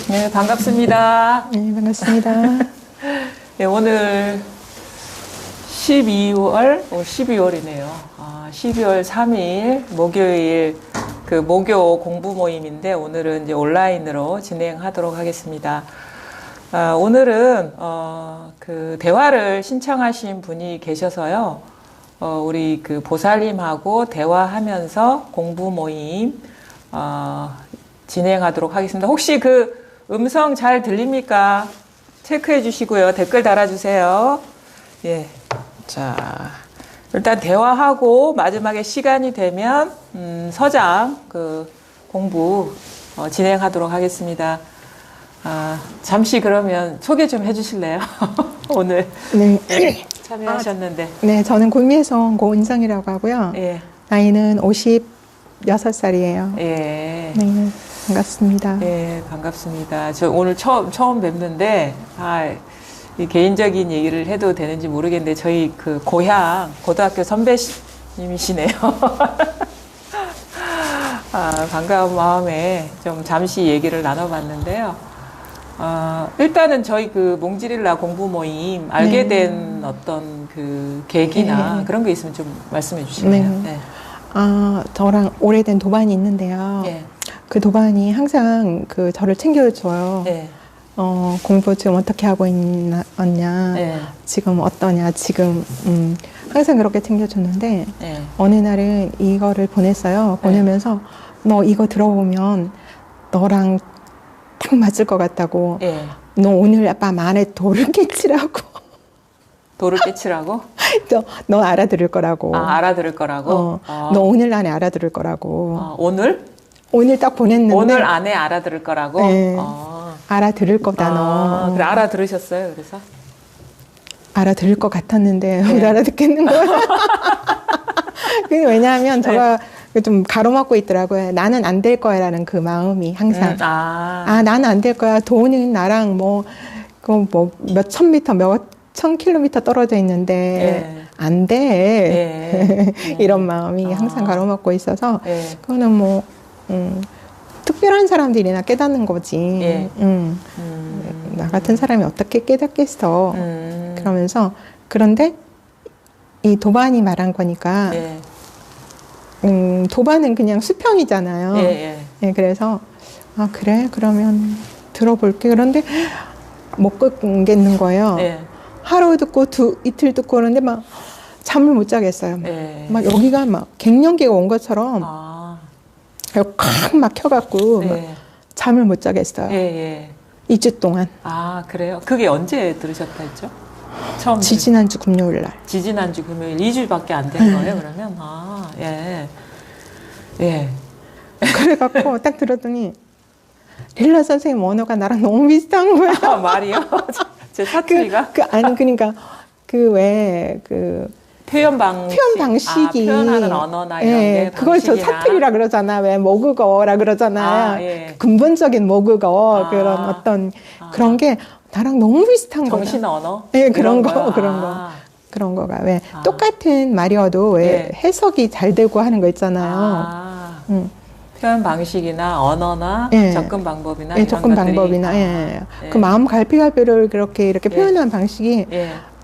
네, 반갑습니다. 네, 반갑습니다. 네, 오늘 12월이네요. 12월 3일 목요일 그 목요 공부 모임인데 오늘은 이제 온라인으로 진행하도록 하겠습니다. 오늘은 그 대화를 신청하신 분이 계셔서요. 우리 그 보살님하고 대화하면서 공부 모임 진행하도록 하겠습니다. 혹시 그 음성 잘 들립니까? 체크해 주시고요. 댓글 달아주세요. 예. 자, 일단 대화하고 마지막에 시간이 되면, 서장 그 공부 진행하도록 하겠습니다. 잠시 그러면 소개 좀 해 주실래요? 오늘. 네. 참여하셨는데. 네, 저는 구미에서 고은정이라고 하고요. 예. 나이는 56살이에요. 예. 네, 반갑습니다. 예, 반갑습니다. 저 오늘 처음 뵙는데, 이 개인적인 얘기를 해도 되는지 모르겠는데, 저희 그 고향, 고등학교 선배님이시네요. 반가운 마음에 좀 잠시 얘기를 나눠봤는데요. 일단은 저희 그 몽지릴라 공부 모임 알게 된 어떤 그 계기나 그런 게 있으면 좀 말씀해 주실래요? 네. 저랑 오래된 도반이 있는데요. 예. 그 도반이 항상 그 저를 챙겨줘요. 예. 공부 지금 어떻게 하고 있냐, 예. 지금 어떠냐, 지금, 항상 그렇게 챙겨줬는데, 예. 어느 날은 이거를 보냈어요. 보내면서, 너 이거 들어보면 너랑 딱 맞을 것 같다고. 예. 너 오늘 밤 안에 돌을 깨치라고. 돌을 깨치라고? 너 알아들을 거라고. 알아들을 거라고? 너 오늘 안에 알아들을 거라고. 오늘? 오늘 딱 보냈는데. 오늘 안에 알아들을 거라고? 네. 알아들을 거다, 너. 그래, 알아들으셨어요, 그래서? 알아들을 것 같았는데, 못 알아듣겠는 거야. 왜냐하면 제가 좀 가로막고 있더라고요. 나는 안 될 거야, 라는 그 마음이 항상. 나는 안 될 거야. 돈은 나랑 몇 천 미터, 몇 천 킬로미터 떨어져 있는데, 안 돼. 이런 마음이 항상 가로막고 있어서, 그거는 특별한 사람들이나 깨닫는 거지. 나 같은 사람이 어떻게 깨닫겠어. 그러면서, 그런데 이 도반이 말한 거니까, 도반은 그냥 수평이잖아요. 그래서, 그래? 그러면 들어볼게. 그런데 못 끊겠는 거예요. 하루 듣고 이틀 듣고 그러는데 막 잠을 못 자겠어요. 막 여기가 막 갱년기가 온 것처럼 콱 막혀갖고 잠을 못 자겠어요. 2주 동안. 그래요? 그게 언제 들으셨다 했죠? 처음 지지난주 금요일 날. 지지난주 금요일 2주밖에 안 된 거예요, 그러면? 그래갖고 딱 들었더니 릴라 선생님 언어가 나랑 너무 비슷한 거야. 말이요? 제 사투리가? 그러니까 표현 방식이 표현하는 언어나 이런 게 그걸 저 사투리라 그러잖아. 왜 모국어라 그러잖아요. 근본적인 모국어 그런 어떤 그런 게 나랑 너무 비슷한 거야. 정신 언어? 그런 거가 왜 똑같은 말이어도 왜 해석이 잘 되고 하는 거 있잖아요. 표현 방식이나 언어나 접근 방법이나 이런 접근 것들이 방법이나 그 마음 갈피갈피를 이렇게 표현하는 방식이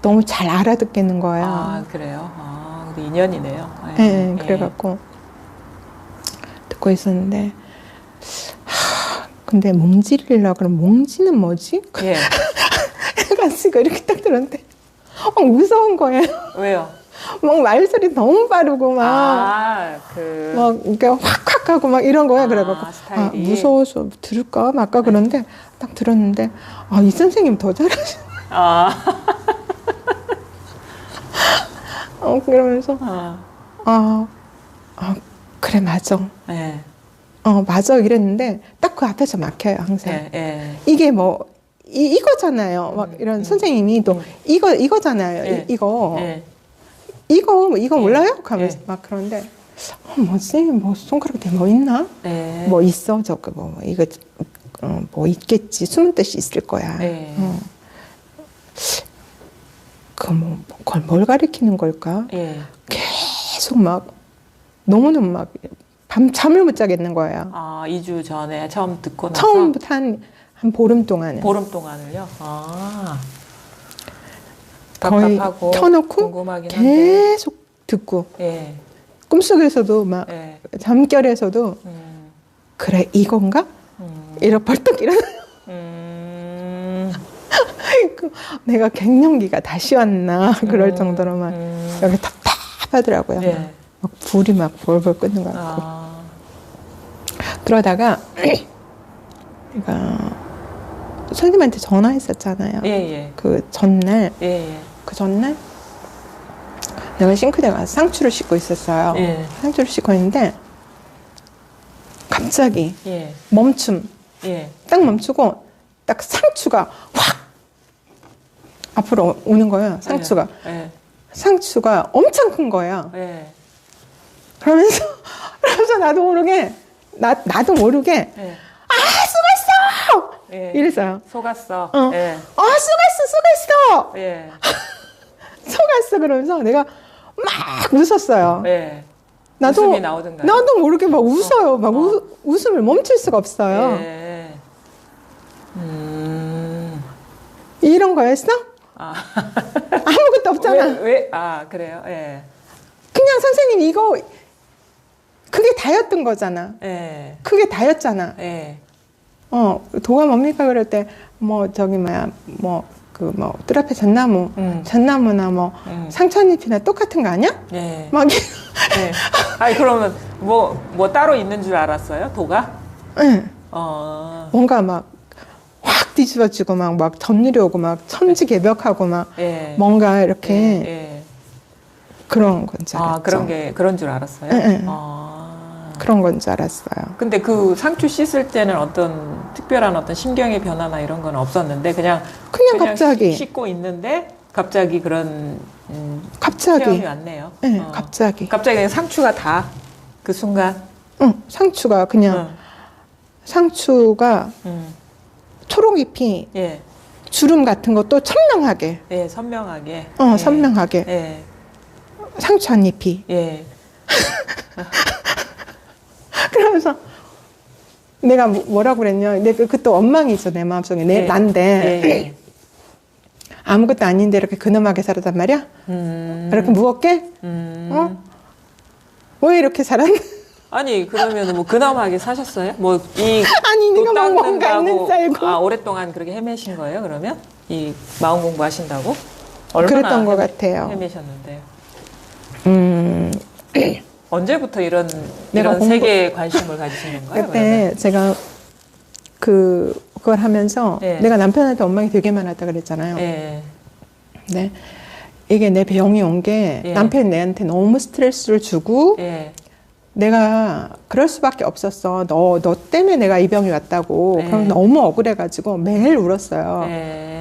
너무 잘 알아듣겠는 거예요. 그래요? 인연이네요. 그래갖고 듣고 있었는데 근데 몽지릴라 그럼 몽지는 뭐지? 해가지고 이렇게 딱 들었는데 무서운 거예요. 왜요? 막 말소리 너무 빠르고 막 이렇게 확확 하고 막 이런 거야. 그래갖고 무서워서 들을까 말까 그런데 딱 들었는데 이 선생님 더 잘하시네. 그러면서 그래 맞아. 맞아 이랬는데 딱 그 앞에서 막혀요 항상. 이게 이거잖아요. 막 이런 선생님이 또 이거잖아요. 이거 몰라요? 하면서 막 그런데 뭐지? 손가락에 뭐 있나? 뭐 있어? 저거 이거 뭐 있겠지. 숨은 뜻이 있을 거야. 그걸 뭘 가리키는 걸까? 계속 막 너무너무 막 잠을 못 자겠는 거예요. 2주 전에 처음 듣고 나서? 처음부터 한 한 보름 동안은. 보름 동안을요? 아. 거의 답답하고 켜놓고 궁금하긴 한데. 계속 듣고 예. 꿈속에서도 막 예. 잠결에서도 그래 이건가? 이러 벌떡 일어나요. 내가 갱년기가 다시 왔나 그럴 정도로 막 여기 답답하더라고요. 예. 막 불이 막 벌벌 끓는 것 같고. 아. 그러다가 내가 선생님한테 전화했었잖아요. 예, 예. 그 전날 예, 예. 그 전날 내가 싱크대에 가서 상추를 씻고 있었어요. 예. 상추를 씻고 있는데 갑자기 예. 멈춤. 예. 딱 멈추고 딱 상추가 확 앞으로 오는 거예요. 상추가. 예. 상추가 엄청 큰 거예요. 예. 그러면서 나도 모르게 나도 모르게 예. 수고했어! 예. 이랬어요. 속았어. 어. 예. 수고했어! 예. 속았어! 그러면서 내가 막 웃었어요. 예. 나도, 웃음이 나오던가요? 나도 모르게 막 웃어요. 막 웃음을 멈출 수가 없어요. 예. 이런 거였어? 아. 아무것도 없잖아. 아, 그래요? 예. 그냥 선생님 이거 그게 다였던 거잖아. 예. 그게 다였잖아. 예. 도가 뭡니까? 그럴 때, 저기, 뜰 앞에 잣나무나 상천잎이나 똑같은 거 아니야? 예. 막, 예. 아니, 그러면 뭐 따로 있는 줄 알았어요? 도가? 응. 뭔가 막, 확 뒤집어지고 막 전율이 오고 막 천지개벽하고 막, 예. 뭔가 이렇게, 예. 그런 건 줄 알았죠. 그런 줄 알았어요? 응. 그런 건 줄 알았어요. 근데 그 상추 씻을 때는 어떤 특별한 어떤 심경의 변화나 이런 건 없었는데 그냥 갑자기 씻고 있는데 갑자기 그런 갑자기 체험이 왔네요. 네, 갑자기 그냥 상추가 다 그 순간. 상추가 그냥 상추가 초록잎이 예. 주름 같은 것도 선명하게. 예, 선명하게. 선명하게. 예. 상추 한 잎이. 예. 그러면서 내가 뭐라고 그랬냐. 내가 그또 원망이 있어, 내 마음속에. 난데. 예. 아무것도 아닌데 이렇게 근엄하게 살았단 말이야? 이렇게 무겁게? 왜 이렇게 살았나? 아니, 그러면 근엄하게 사셨어요? 아니, 내가 막 뭔가 있는 줄 알고. 오랫동안 그렇게 헤매신 거예요, 그러면? 이 마음 공부하신다고? 얼마나 그랬던 것 같아요. 헤매셨는데요? 언제부터 이런 세계에 관심을 가지신 건가요? 그때 그러면? 제가 그걸 하면서 내가 남편한테 원망이 되게 많았다 그랬잖아요. 예. 네. 이게 내 병이 온 게 남편이 내한테 너무 스트레스를 주고 내가 그럴 수밖에 없었어. 너 때문에 내가 이 병이 왔다고. 그럼 너무 억울해가지고 매일 울었어요.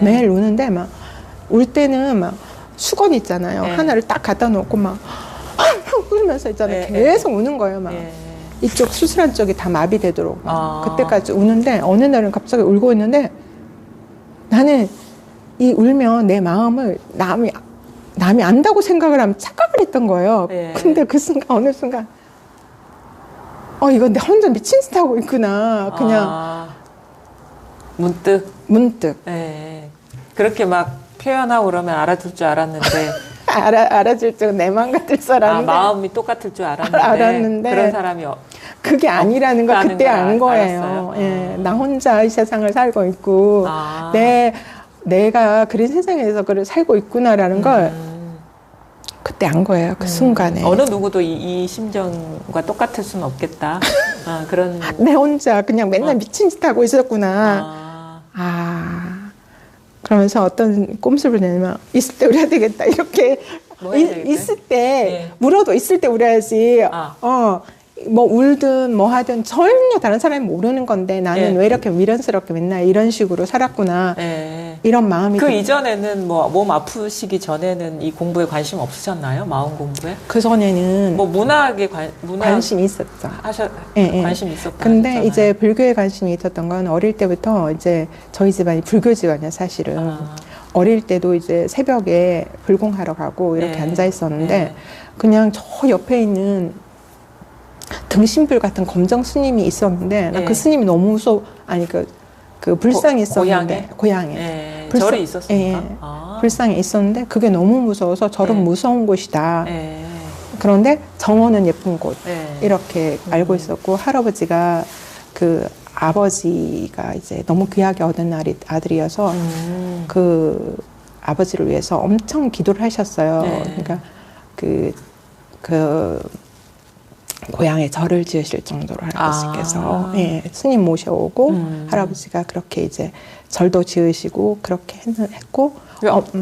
매일 우는데 막 울 때는 막 수건 있잖아요. 하나를 딱 갖다 놓고 막 울면서 있잖아요. 계속 우는 거예요. 막 이쪽 수술한 쪽이 다 마비되도록 그때까지 우는데 어느 날은 갑자기 울고 있는데 나는 이 울면 내 마음을 남이 안다고 생각을 하면 착각을 했던 거예요. 근데 그 순간 어느 순간 이거 내 혼자 미친 짓 하고 있구나. 그냥 문득. 예. 그렇게 막 표현하고 그러면 알아들 줄 알았는데 알아줄 줄 내 마음 같을 줄 알았는데 마음이 똑같을 줄 알았는데 그런 사람이 그게 아니라는 걸 그때 안 거예요. 나 혼자 이 세상을 살고 있고 내가 그런 세상에서 그걸 살고 있구나라는 걸 그때 안 거예요. 그 순간에. 어느 누구도 이 심정과 똑같을 수는 없겠다. 그런. 내 혼자 그냥 맨날 미친 짓 하고 있었구나. 그러면서 어떤 꼼수를 내면 있을 때 울어야 되겠다. 이렇게 있을 때 물어도 있을 때 울어야지. 뭐 울든 뭐 하든 전혀 다른 사람이 모르는 건데 나는 왜 이렇게 미련스럽게 맨날 이런 식으로 살았구나. 이런 마음이. 그 이전에는 몸 아프시기 전에는 이 공부에 관심 없으셨나요? 마음 공부에? 그 전에는 문학에 관심이 있었죠. 관심이 있었다. 근데 하셨잖아요. 이제 불교에 관심이 있었던 건 어릴 때부터 이제 저희 집안이 불교 집안이야 사실은. 어릴 때도 이제 새벽에 불공하러 가고 이렇게 앉아 있었는데 그냥 저 옆에 있는 등신불 같은 검정 스님이 있었는데 나 그 스님이 너무 무서워. 아니 그 그 불상이 있었는데 고향에 예. 불상- 절이 있었습니까? 예. 아. 불상이 있었는데 그게 너무 무서워서 절은 네. 무서운 곳이다. 예. 그런데 정원은 예쁜 곳 예. 이렇게 알고 있었고 할아버지가 그 아버지가 이제 너무 귀하게 얻은 아들이어서 그 아버지를 위해서 엄청 기도를 하셨어요. 네. 그러니까 그 고향에 절을 지으실 정도로 할아버지께서 예, 스님 모셔오고 할아버지가 그렇게 이제 절도 지으시고 그렇게 했고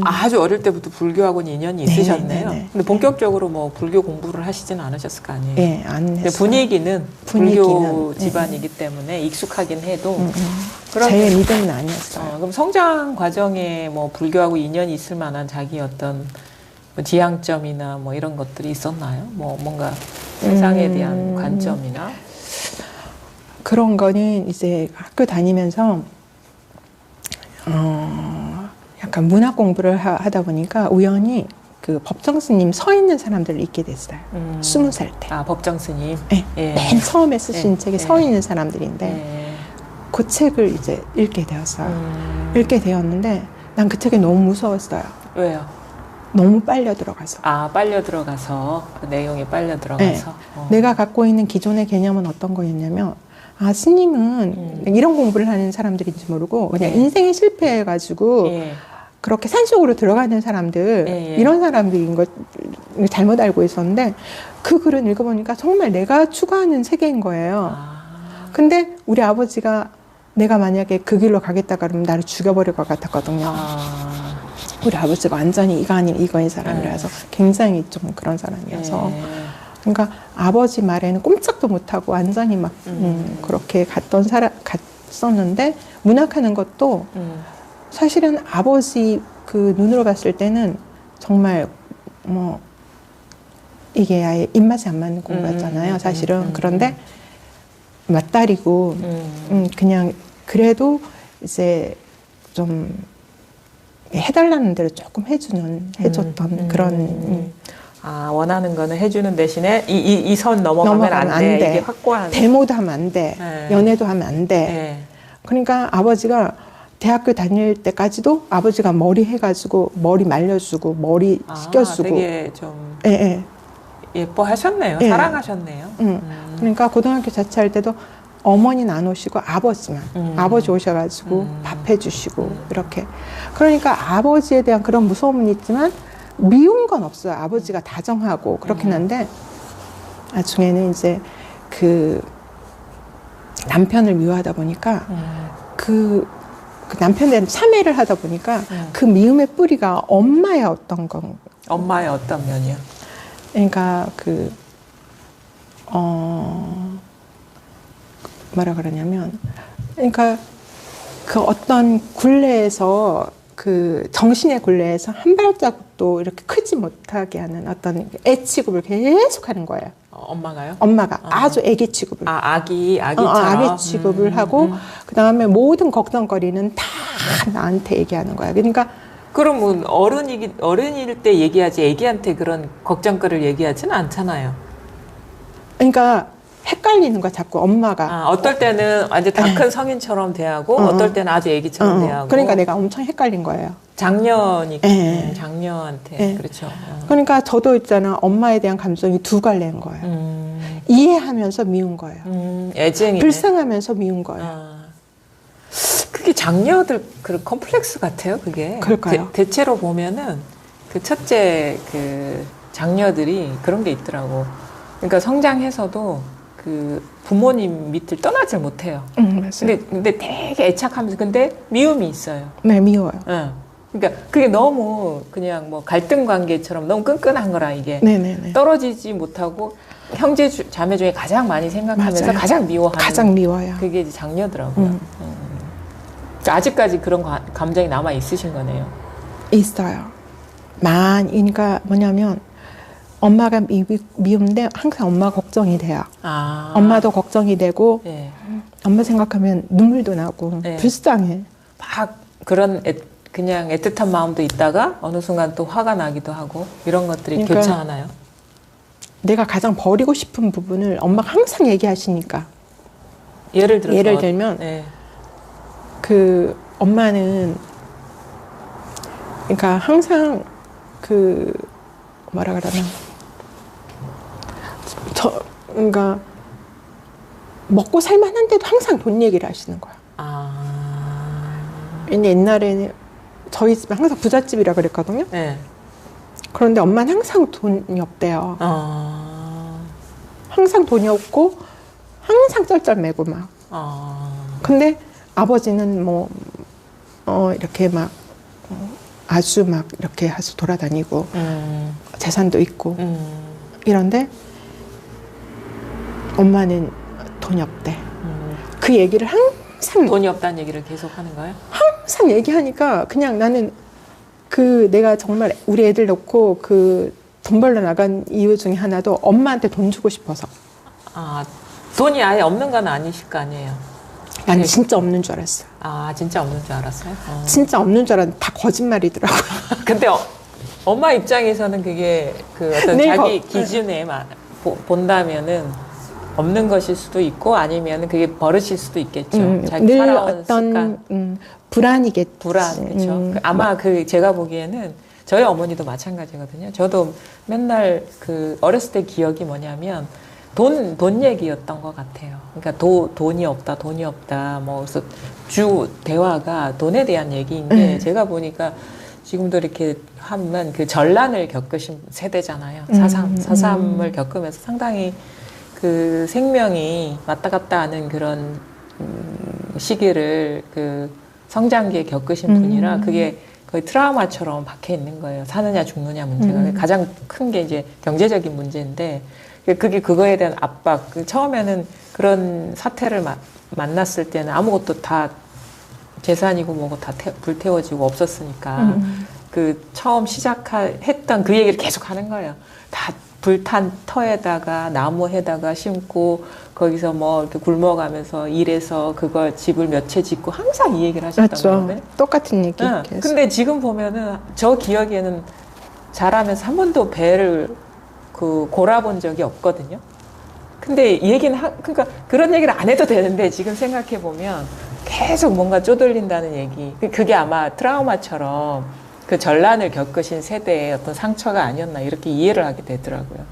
아주 어릴 때부터 불교하고는 인연이 있으셨네요. 네. 근데 본격적으로 뭐 불교 공부를 하시지는 않으셨을 거 아니에요. 예, 안 근데 했어요. 분위기는 분위기는, 불교 집안이기 때문에 익숙하긴 해도 그러면- 제 믿음은 아니었어요. 그럼 성장 과정에 뭐 불교하고 인연이 있을 만한 자기 어떤 뭐 지향점이나 뭐 이런 것들이 있었나요? 뭐 뭔가 세상에 대한 관점이나 그런 거는 이제 학교 다니면서 약간 문학 공부를 하다 보니까 우연히 그 법정 스님 서 있는 사람들을 읽게 됐어요. 20살 때. 아 법정 스님. 네, 예. 맨 처음에 쓰신 예. 책이 예. 서 있는 사람들인데 예. 그 책을 이제 읽게 되었어요. 읽게 되었는데 난 그 책이 너무 무서웠어요. 왜요? 너무 빨려 들어가서. 아 빨려 들어가서 그 내용이 빨려 들어가서. 내가 갖고 있는 기존의 개념은 어떤 거였냐면 아 스님은 이런 공부를 하는 사람들인지 모르고 그냥 네. 인생에 실패해가지고 예. 그렇게 산속으로 들어가는 사람들 예. 이런 사람들인 걸 잘못 알고 있었는데 그 글을 읽어보니까 정말 내가 추구하는 세계인 거예요. 아. 근데 우리 아버지가 내가 만약에 그 길로 가겠다 그러면 나를 죽여버릴 것 같았거든요. 아. 우리 아버지가 완전히 이거 아닌 이거인 사람이라서 굉장히 좀 그런 사람이어서 예. 그러니까 아버지 말에는 꼼짝도 못하고 완전히 막 그렇게 갔었는데 문학하는 것도 사실은 아버지 그 눈으로 봤을 때는 정말 뭐 이게 아예 입맛이 안 맞는 공부였잖아요 사실은. 그런데 맞다리고 그냥 그래도 이제 좀 해달라는 대로 조금 해줬던 그런 아 원하는 거는 해주는 대신에 이 선 넘어가면 안 돼. 이게 확고한. 데모도 하면 안 돼. 네. 연애도 하면 안 돼. 네. 그러니까 아버지가 대학교 다닐 때까지도 아버지가 머리 해가지고 머리 말려주고 머리 씻겨주고 되게 좀 예. 예뻐하셨네요. 예. 사랑하셨네요. 그러니까 고등학교 자취할 때도 어머니는 안 오시고 아버지만 아버지 오셔가지고 밥 해주시고 이렇게. 그러니까 아버지에 대한 그런 무서움은 있지만 미운 건 없어요. 아버지가 다정하고 그렇긴 한데 나중에는 이제 그 남편을 미워하다 보니까 그 남편에 대한 참회를 하다 보니까 그 미움의 뿌리가 엄마였던 건. 엄마의 어떤 면이요? 그러니까 뭐라 그러냐면 그러니까 그 어떤 굴레에서 그 정신의 굴레에서 한 발자국도 이렇게 크지 못하게 하는 어떤 애 취급을 계속 하는 거예요. 엄마가요? 엄마가 아주 애기 취급을. 아기처럼. 아기 취급을 하고 그 다음에 모든 걱정거리는 다 나한테 얘기하는 거야. 그러니까 그러면 어른일 때 얘기하지 애기한테 그런 걱정거리를 얘기하지는 않잖아요. 그러니까 헷갈리는 거야 자꾸 엄마가. 어떨 때는 완전 다 큰 성인처럼 대하고 어떨 때는 아주 애기처럼 대하고. 그러니까 내가 엄청 헷갈린 거예요. 장녀니까 장녀한테 그렇죠. 그러니까 저도 있잖아 엄마에 대한 감정이 두 갈래인 거예요. 이해하면서 미운 거예요. 애증이 불쌍하면서 미운 거예요. 그게 장녀들 그 컴플렉스 같아요. 그게. 그럴까요? 대체로 보면은 그 첫째 그 장녀들이 그런 게 있더라고. 그러니까 성장해서도 그 부모님 밑을 떠나질 못해요. 맞아요. 근데 되게 애착하면서 근데 미움이 있어요. 네, 미워요. 그러니까 그게 너무 그냥 뭐 갈등 관계처럼 너무 끈끈한 거라 이게. 네네네. 떨어지지 못하고 형제 자매 중에 가장 많이 생각하면서 맞아요. 가장 미워하는. 가장 미워요. 그게 이제 장녀더라고요. 그러니까 아직까지 그런 감정이 남아 있으신 거네요. 있어요. 그러니까 뭐냐면 엄마가 미운데 항상 엄마가 걱정이 돼요. 엄마도 걱정이 되고 네. 엄마 생각하면 눈물도 나고 네. 불쌍해. 막 그런 그냥 애틋한 마음도 있다가 어느 순간 또 화가 나기도 하고 이런 것들이 그러니까 교차하나요? 내가 가장 버리고 싶은 부분을 엄마가 항상 얘기하시니까. 예를 들면 네. 그 엄마는 그러니까 항상 그 뭐라 그러나 그러니까 먹고 살만한데도 항상 돈 얘기를 하시는 거야. 근데 옛날에는 저희 집은 항상 부잣집이라 그랬거든요. 네. 그런데 엄마는 항상 돈이 없대요. 항상 돈이 없고 항상 쩔쩔매고 막. 근데 아버지는 뭐 이렇게 막 아주 막 이렇게 해서 돌아다니고 재산도 있고 이런데 엄마는 돈이 없대. 그 얘기를 항상 돈이 없다는 얘기를 계속 하는 거예요? 항상 얘기하니까 그냥 나는 그 내가 정말 우리 애들 놓고 그 돈 벌러 나간 이유 중에 하나도 엄마한테 돈 주고 싶어서. 돈이 아예 없는 건 아니실 거 아니에요? 난 진짜 없는 줄 알았어요. 진짜 없는 줄 알았어요? 진짜 없는 줄 알았는데 다 거짓말이더라고요. 근데 엄마 입장에서는 그게 그 어떤 네, 자기 기준에 본다면은 없는 것일 수도 있고 아니면 그게 버릇일 수도 있겠죠. 자기 늘 살아온 어떤 습관. 불안이겠지. 불안, 그렇죠. 아마 그 제가 보기에는 저희 어머니도 마찬가지거든요. 저도 맨날 그 어렸을 때 기억이 뭐냐면 돈 얘기였던 것 같아요. 그러니까 돈이 없다. 뭐 그래서 주 대화가 돈에 대한 얘기인데 제가 보니까 지금도 이렇게 하면 그 전란을 겪으신 세대잖아요. 사삼을 겪으면서 상당히 그 생명이 왔다 갔다 하는 그런 시기를 그 성장기에 겪으신 분이라 그게 거의 트라우마처럼 박혀 있는 거예요. 사느냐 죽느냐 문제가 가장 큰 게 이제 경제적인 문제인데 그게 그거에 대한 압박. 처음에는 그런 사태를 만났을 때는 아무것도 다 재산이고 뭐고 다 불태워지고 없었으니까 그 처음 했던 그 얘기를 계속 하는 거예요. 다 불탄 터에다가 나무에다가 심고 거기서 뭐 이렇게 굶어가면서 일해서 그걸 집을 몇 채 짓고 항상 이 얘기를 하셨던 거거든요. 똑같은 얘기. 응. 근데 지금 보면은 저 기억에는 자라면서 한 번도 배를 그 골아본 적이 없거든요. 근데 얘기는 그러니까 그런 얘기를 안 해도 되는데 지금 생각해 보면 계속 뭔가 쪼들린다는 얘기. 그게 아마 트라우마처럼 그 전란을 겪으신 세대의 어떤 상처가 아니었나 이렇게 이해를 하게 되더라고요.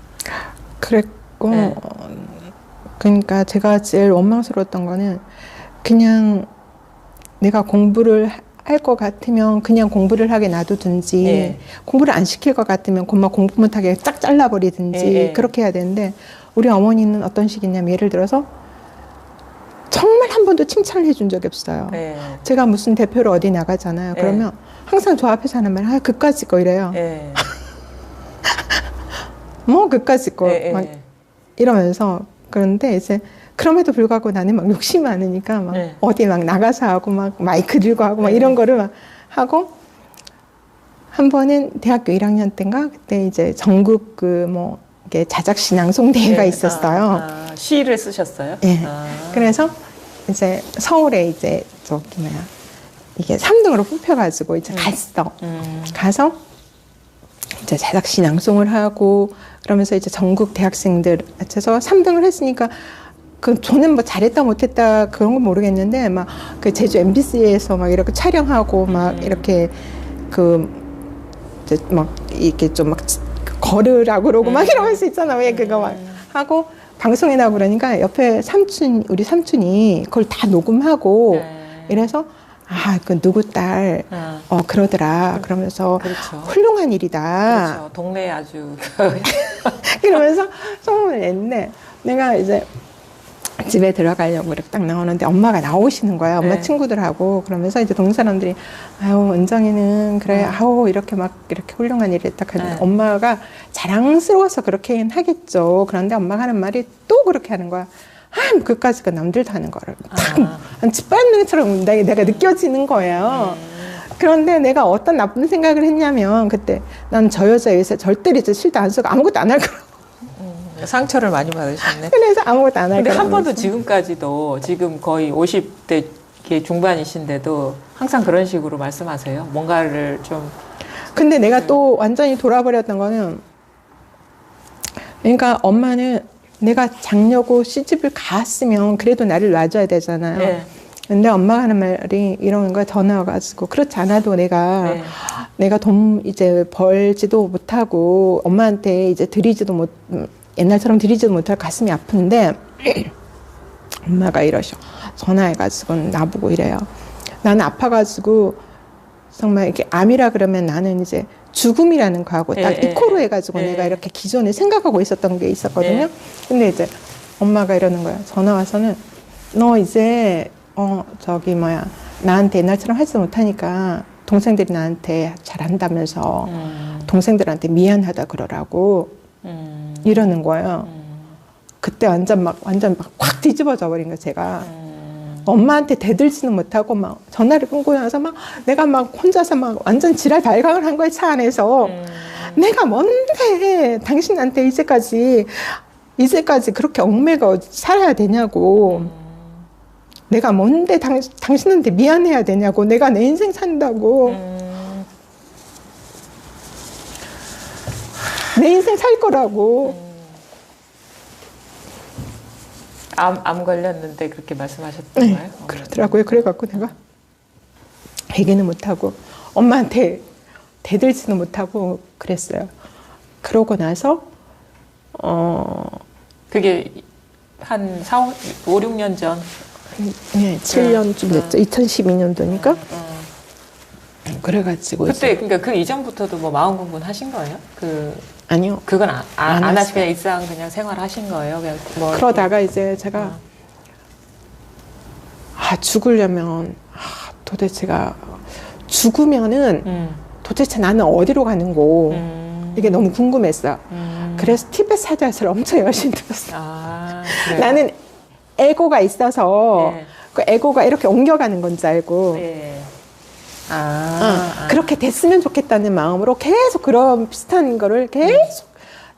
그랬고 그러니까 제가 제일 원망스러웠던 거는 그냥 내가 공부를 할 것 같으면 그냥 공부를 하게 놔두든지 공부를 안 시킬 것 같으면 고막 공부 못하게 쫙 잘라버리든지 그렇게 해야 되는데 우리 어머니는 어떤 식이냐면 예를 들어서 정말 한 번도 칭찬을 해준 적이 없어요. 제가 무슨 대표로 어디 나가잖아요. 그러면 항상 저 앞에서 하는 말, 그까짓 거 이래요. 뭐 그까짓 거 막 이러면서 그런데 이제 그럼에도 불구하고 나는 막 욕심 많으니까 막 어디 막 나가서 하고 막 마이크 들고 하고 막 이런 거를 막 하고 한 번은 대학교 1학년 때인가 그때 이제 전국 그 뭐 이게 자작시 낭송 대회가 있었어요. 시를 쓰셨어요? 그래서 이제 서울에 이제 저기 뭐야 이게 3등으로 뽑혀가지고 이제 갔어. 가서 이제 자작시 낭송을 하고 그러면서 이제 전국 대학생들 합쳐서 3등을 했으니까 그 저는 뭐 잘했다 못했다 그런 건 모르겠는데 막 그 제주 MBC에서 막 이렇게 촬영하고 막 이렇게 그 이제 막 이렇게 좀 막 걸으라고 그러고 막 이러면서 있잖아. 왜 그거 막 하고 방송에 나오고 그러니까 옆에 우리 삼촌이 그걸 다 녹음하고 이래서 그 누구 딸 그러더라. 그러면서 그렇죠. 훌륭한 일이다. 그렇죠. 동네에 아주 그러면서 소문을 냈네. 내가 이제 집에 들어가려고 이렇게 딱 나오는데 엄마가 나오시는 거야. 엄마 친구들하고. 그러면서 이제 동네 사람들이 은정이는 그래 이렇게 막 이렇게 훌륭한 일을 했다 하는데 엄마가 자랑스러워서 그렇게 하겠죠. 그런데 엄마가 하는 말이 또 그렇게 하는 거야. 그까짓 남들도 하는 거를 딱 짓밟는처럼 내가 느껴지는 거예요. 그런데 내가 어떤 나쁜 생각을 했냐면 그때 난 저 여자 위해서 절대 이제 실도 안 쓰고 아무것도 안 할 거라고. 상처를 많이 받으셨네. 그래서 아무것도 안 할 거라고. 근데 한 번도 지금까지도 지금 거의 50대 중반이신데도 항상 그런 식으로 말씀하세요. 뭔가를 좀. 근데 내가 또 완전히 돌아버렸던 거는 그러니까 엄마는 내가 장려고 시집을 갔으면 그래도 나를 놔줘야 되잖아요. 근데 엄마가 하는 말이 이런 거야. 전화 와가지고 그렇지 않아도 내가 돈 이제 벌지도 못하고 엄마한테 이제 옛날처럼 드리지도 못할 가슴이 아픈데 엄마가 이러셔. 전화해가지고 나보고 이래요. 나는 아파가지고 정말 이렇게 암이라 그러면 나는 이제 죽음이라는 거하고 딱 이코로 해가지고 내가 이렇게 기존에 생각하고 있었던 게 있었거든요. 근데 이제 엄마가 이러는 거야. 전화 와서는 너 이제 나한테 옛날처럼 하지 못하니까 동생들이 나한테 잘한다면서 동생들한테 미안하다 그러라고 이러는 거예요. 그때 완전 막 확 뒤집어져 버린 거예요, 제가. 엄마한테 대들지는 못하고 막 전화를 끊고 나서 막 내가 막 혼자서 막 완전 지랄 발광을 한 거예요, 차 안에서. 내가 뭔데 당신한테 이제까지 그렇게 얽매가 살아야 되냐고. 내가 뭔데 당신한테 미안해야 되냐고. 내가 내 인생 산다고. 내 인생 살 거라고. 암 걸렸는데 그렇게 말씀하셨던 네, 거예요? 그러더라고요. 그래갖고 내가 얘기는 못하고 엄마한테 대들지는 못하고 그랬어요. 그러고 나서 그게 한 5, 6년 전? 네, 7년쯤 됐죠. 2012년도니까. 그래가지고 그때 그러니까 그 이전부터도 뭐 마음 공부는 하신 거예요? 아니요. 그건 안 하시고 그냥 했어요. 일상 그냥 생활하신 거예요? 그냥 뭐 그러다가 이제 제가 죽으려면 도대체가 죽으면은 도대체 나는 어디로 가는고 이게 너무 궁금했어. 그래서 티베트 사자를 엄청 열심히 들었어. 그래요? 나는 에고가 있어서 그 에고가 이렇게 옮겨가는 건 줄 알고 그렇게 됐으면 좋겠다는 마음으로 계속 그런 비슷한 거를 계속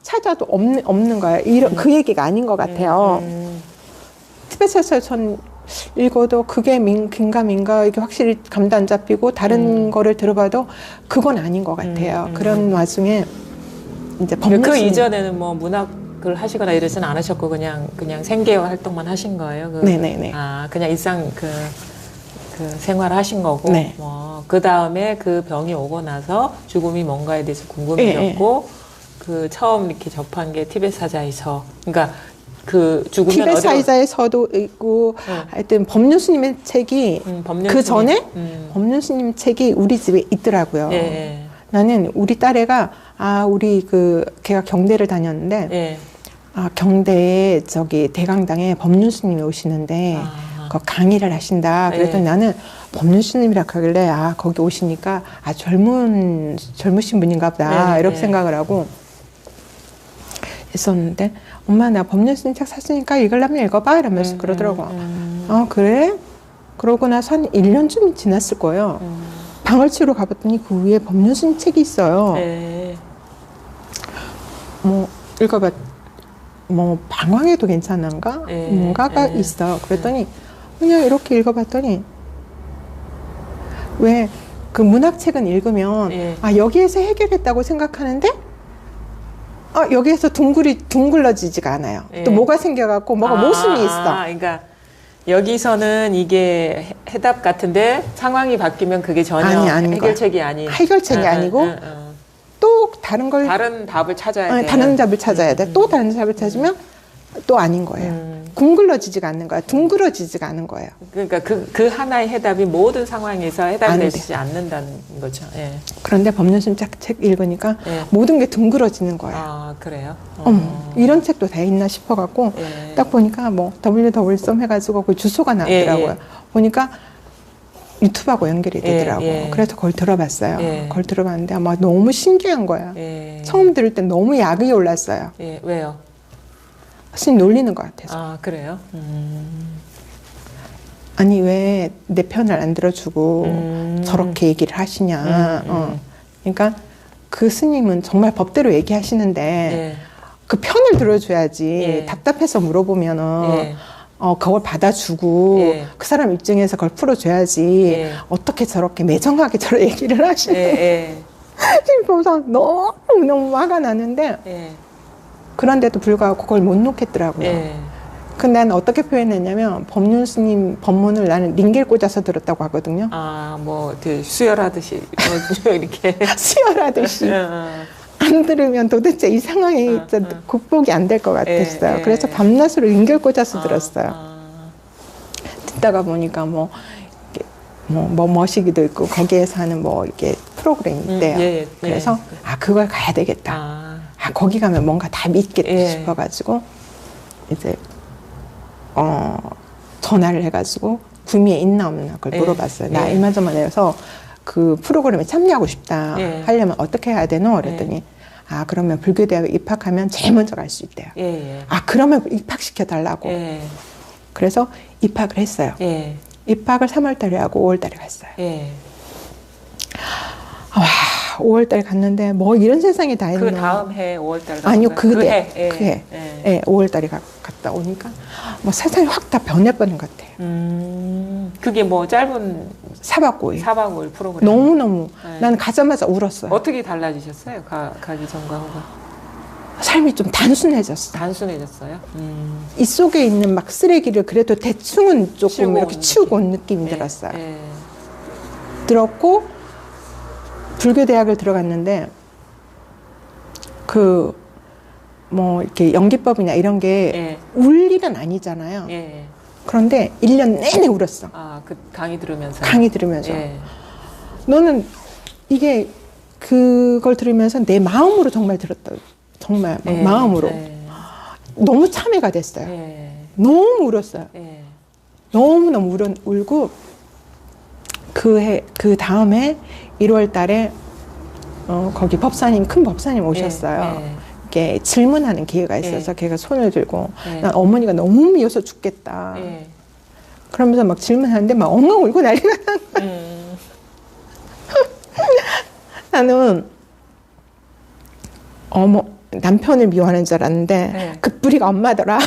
찾아도 없는 거야. 그 얘기가 아닌 것 같아요. 티베트에서 전 읽어도 그게 긴가 이게 확실히 감도 안 잡히고 다른 거를 들어봐도 그건 아닌 것 같아요. 그런 와중에 이제 그 이전에는 뭐 문학을 하시거나 이러지는 않으셨고 그냥 생계 활동만 하신 거예요? 네네네. 그냥 일상 그 생활을 하신 거고. 네. 그 다음에 그 병이 오고 나서 죽음이 뭔가에 대해서 궁금해졌고 그 처음 이렇게 접한 게 티베트 사자에서 그러니까 그 죽으면 티베트 사자에서도 있고 하여튼 법륜 스님의 책이 그 전에 법륜 스님 책이 우리 집에 있더라고요. 나는 우리 딸애가 걔가 경대를 다녔는데 경대에 대강당에 법륜 스님이 오시는데 그 강의를 하신다. 그랬더니 나는 법륜 스님이라 하길래 거기 오시니까 젊으신 분인가 보다 이렇게 생각을 하고 있었는데 엄마 나 법륜 스님 책 샀으니까 읽으려면 읽어봐 이러면서 그러더라고. 그래? 그러고 나서 한 1년쯤 지났을 거예요. 방을 치러 가봤더니 그 위에 법륜 스님 책이 있어요. 뭐 읽어봤 뭐 방황해도 괜찮은가? 뭔가가 있어. 그랬더니 그냥 이렇게 읽어봤더니 왜 그 문학책은 읽으면 여기에서 해결했다고 생각하는데 여기에서 둥글러지지가 않아요. 또 뭐가 생겨갖고 뭐가 모순이 있어. 그러니까 여기서는 이게 해답 같은데 상황이 바뀌면 그게 전혀 해결책이 아닌. 해결책이 아니고 또 다른 답을 찾아야 돼. 다른 답을 찾아야 돼. 또 다른 답을 찾으면 또 아닌 거예요. 둥글러지지가 않는 거야. 둥그러지지가 않은 거예요. 그러니까 그 하나의 해답이 모든 상황에서 해답이 되지 않는다는 거죠. 그런데 법륜스님 책 읽으니까 모든 게 둥그러지는 거예요. 그래요? 이런 책도 다 있나 싶어갖고 딱 보니까 뭐 www 해가지고 그 주소가 나왔더라고요. 보니까 유튜브하고 연결이 되더라고요. 그래서 그걸 들어봤어요. 그걸 들어봤는데 아마 너무 신기한 거야. 처음 들을 때 너무 약이 올랐어요. 왜요? 스님 놀리는 것 같아서. 그래요? 아니 왜 내 편을 안 들어주고 저렇게 얘기를 하시냐. 그러니까 그 스님은 정말 법대로 얘기하시는데 그 편을 들어줘야지. 답답해서 물어보면은 그걸 받아주고 그 사람 입장에서 그걸 풀어줘야지. 어떻게 저렇게 매정하게 저런 얘기를 하시는. 지금 보면서 너무 화가 나는데 그런데도 불구하고 그걸 못 놓겠더라고요. 난 어떻게 표현했냐면 법륜 스님 법문을 나는 링겔 꽂아서 들었다고 하거든요. 아, 뭐 수혈하듯이 뭐 이렇게 수혈하듯이 안 들으면 도대체 이 상황이 극복이 안 될 것 같았어요. 그래서 밤낮으로 링겔 꽂아서 들었어요. 듣다가 보니까 뭐 머시기도 있고 거기에서 하는 뭐 이렇게 프로그램이 있대요. 그래서 그걸 가야 되겠다. 거기 가면 뭔가 다 믿겠다 싶어가지고 이제 전화를 해가지고 구미에 있나 없나 그걸 물어봤어요. 나 이만저만해서 그 프로그램에 참여하고 싶다. 하려면 어떻게 해야 되노? 그랬더니 그러면 불교대학에 입학하면 제일 먼저 갈 수 있대요. 그러면 입학시켜 달라고. 그래서 입학을 했어요. 입학을 3월 달에 하고 5월 달에 갔어요. 5월 달에 갔는데 뭐 이런 세상이 다 있나. 그 다음 해 5월 달에 아니요, 그 해. 5월 달에 갔다 오니까 뭐 세상이 확 다 변해버린 것 같아요. 그게 뭐 짧은 4박 5일. 4박 5일 프로그램. 너무너무 나는 가자마자 울었어요. 어떻게 달라지셨어요? 가기 전과 후가? 삶이 좀 단순해졌어. 단순해졌어요? 이 속에 있는 막 쓰레기를 그래도 대충은 조금 이렇게 치우고 온 느낌이 들었어요. 들었고 불교대학을 들어갔는데 뭐 이렇게 연기법이나 이런 게 울 일은 아니잖아요. 그런데 1년 내내 울었어. 그 강의 들으면서. 강의 들으면서. 너는 이게 그걸 들으면서 내 마음으로 정말 들었다. 정말 마음으로. 너무 참회가 됐어요. 너무 울었어요. 너무너무 울고 그 다음에 1월 달에 거기 큰 법사님 오셨어요. 이렇게 질문하는 기회가 있어서 걔가 손을 들고 난 어머니가 너무 미워서 죽겠다. 그러면서 막 질문하는데 막 엉엉 울고 난리가 난 거야. 나는 남편을 미워하는 줄 알았는데 그 뿌리가 엄마더라.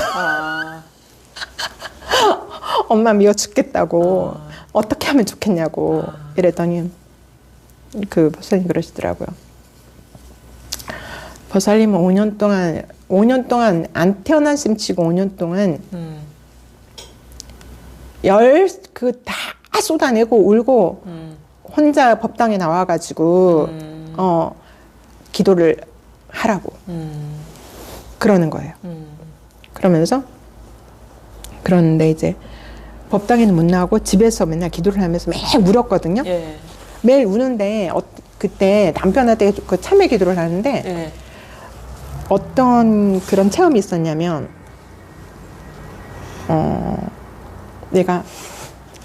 엄마 미워 죽겠다고 어떻게 하면 좋겠냐고 이랬더니 그 보살님 그러시더라고요. 보살님은 5년 동안 안 태어난 셈 치고 5년 동안 다 쏟아내고 울고 혼자 법당에 나와가지고 기도를 하라고 그러는 거예요. 그러면서 그러는데 이제 법당에는 못 나가고 집에서 맨날 기도를 하면서 매일 울었거든요. 매일 우는데 그때 남편한테 그 참회 기도를 하는데 어떤 그런 체험이 있었냐면 내가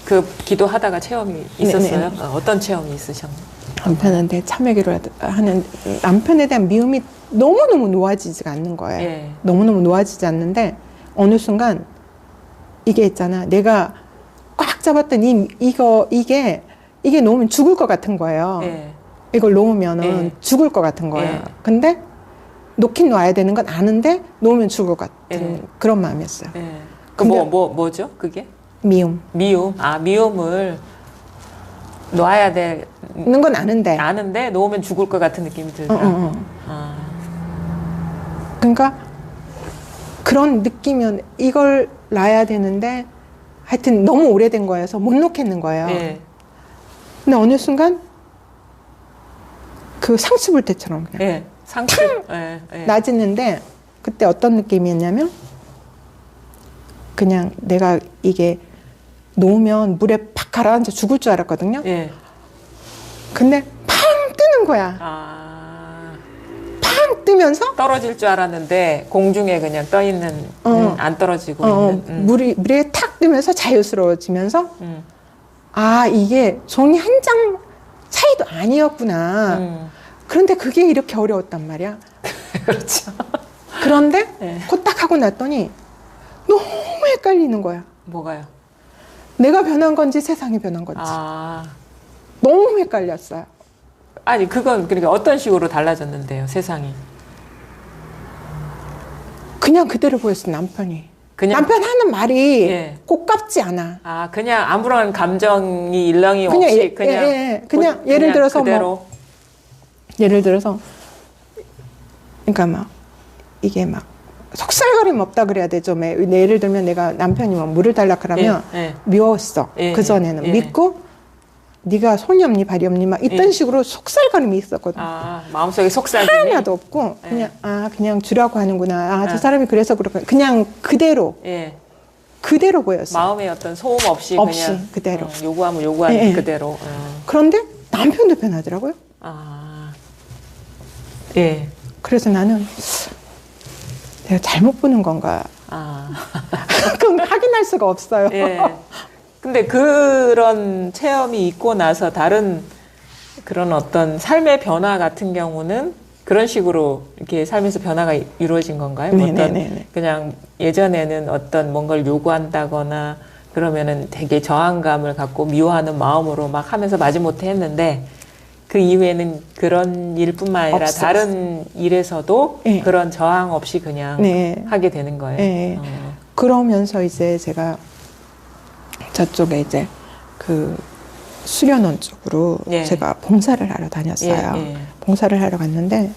그 기도하다가 체험이 있었어요? 어떤 체험이 있으셨나요? 남편한테 참회 기도를 하는 남편에 대한 미움이 너무너무 놓아지지가 않는 거예요. 너무너무 놓아지지 않는데 어느 순간 이게 있잖아. 내가 꽉 잡았던 이게 놓으면 죽을 것 같은 거예요. 이걸 놓으면은 죽을 것 같은 거예요. 근데 놓긴 놔야 되는 건 아는데 놓으면 죽을 것 같은 그런 마음이었어요. 뭐죠? 그게? 미움. 미움을 놓아야 되는 건 아는데 놓으면 죽을 것 같은 느낌이 들다. 그러니까 그런 느낌이면 이걸 놔야 되는데 하여튼 너무 오래된 거여서 못 놓겠는 거예요. 근데 어느 순간 그 상수불 때처럼 그냥 낮았는데 그때 어떤 느낌이었냐면 그냥 내가 이게 놓으면 물에 팍 가라앉아 죽을 줄 알았거든요. 근데 팡 뜨는 거야. 팡 뜨면서 떨어질 줄 알았는데 공중에 그냥 떠 있는 안 떨어지고 있는 물에 탁 뜨면서 자유스러워지면서 이게 종이 한 장 차이도 아니었구나. 그런데 그게 이렇게 어려웠단 말이야. 그렇죠. 그런데 그 딱 하고 났더니 너무 헷갈리는 거야. 뭐가요? 내가 변한 건지 세상이 변한 건지. 너무 헷갈렸어요. 아니 그건 그러니까 어떤 식으로 달라졌는데요, 세상이? 그냥 그대로 보였어, 남편이. 남편 하는 말이 곱깝지 않아. 그냥 아무런 감정이 일렁이 없이 그냥 예를 들어서 그대로. 예를 들어서 그러니까 막 이게 막 속살거림 없다 그래야 되죠. 예를 들면 내가 남편이 뭐 물을 달라 그러면 미웠어. 그전에는 믿고 네가 손이 없니 발이 없니 막 이런 식으로 속살거림이 있었거든. 마음속에 속살림이 하나도 없고 그냥 주라고 하는구나. 저 사람이 그래서 그렇구나. 그냥 그대로 그대로 보였어. 마음에 어떤 소음 없이 그냥 그대로 요구하면 요구하는 그대로. 그런데 남편도 변하더라고요. 그래서 나는 내가 잘못 보는 건가? 그건 확인할 수가 없어요. 근데 그런 체험이 있고 나서 다른 그런 어떤 삶의 변화 같은 경우는 그런 식으로 이렇게 삶에서 변화가 이루어진 건가요? 그냥 예전에는 어떤 뭔가를 요구한다거나 그러면은 되게 저항감을 갖고 미워하는 마음으로 막 하면서 마지못해 했는데 그 이후에는 그런 일뿐만 아니라 다른 일에서도 그런 저항 없이 그냥 하게 되는 거예요. 그러면서 이제 제가 저쪽에 이제 그 수련원 쪽으로 제가 봉사를 하러 다녔어요. 봉사를 하러 갔는데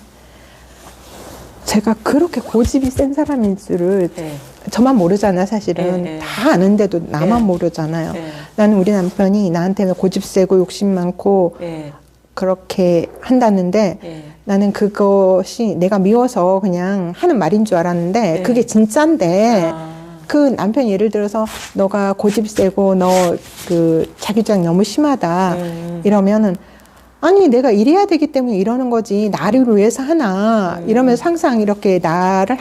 제가 그렇게 고집이 센 사람인 줄을 저만 모르잖아 사실은. 다 아는데도 나만 모르잖아요. 나는 우리 남편이 나한테 고집 세고 욕심 많고 그렇게 한다는데 나는 그것이 내가 미워서 그냥 하는 말인 줄 알았는데 그게 진짠데 그 남편이 예를 들어서 너가 고집 세고 너 그 자기 주장 너무 심하다 이러면은 아니 내가 이래야 되기 때문에 이러는 거지 나를 위해서 하나 이러면서 항상 이렇게 나를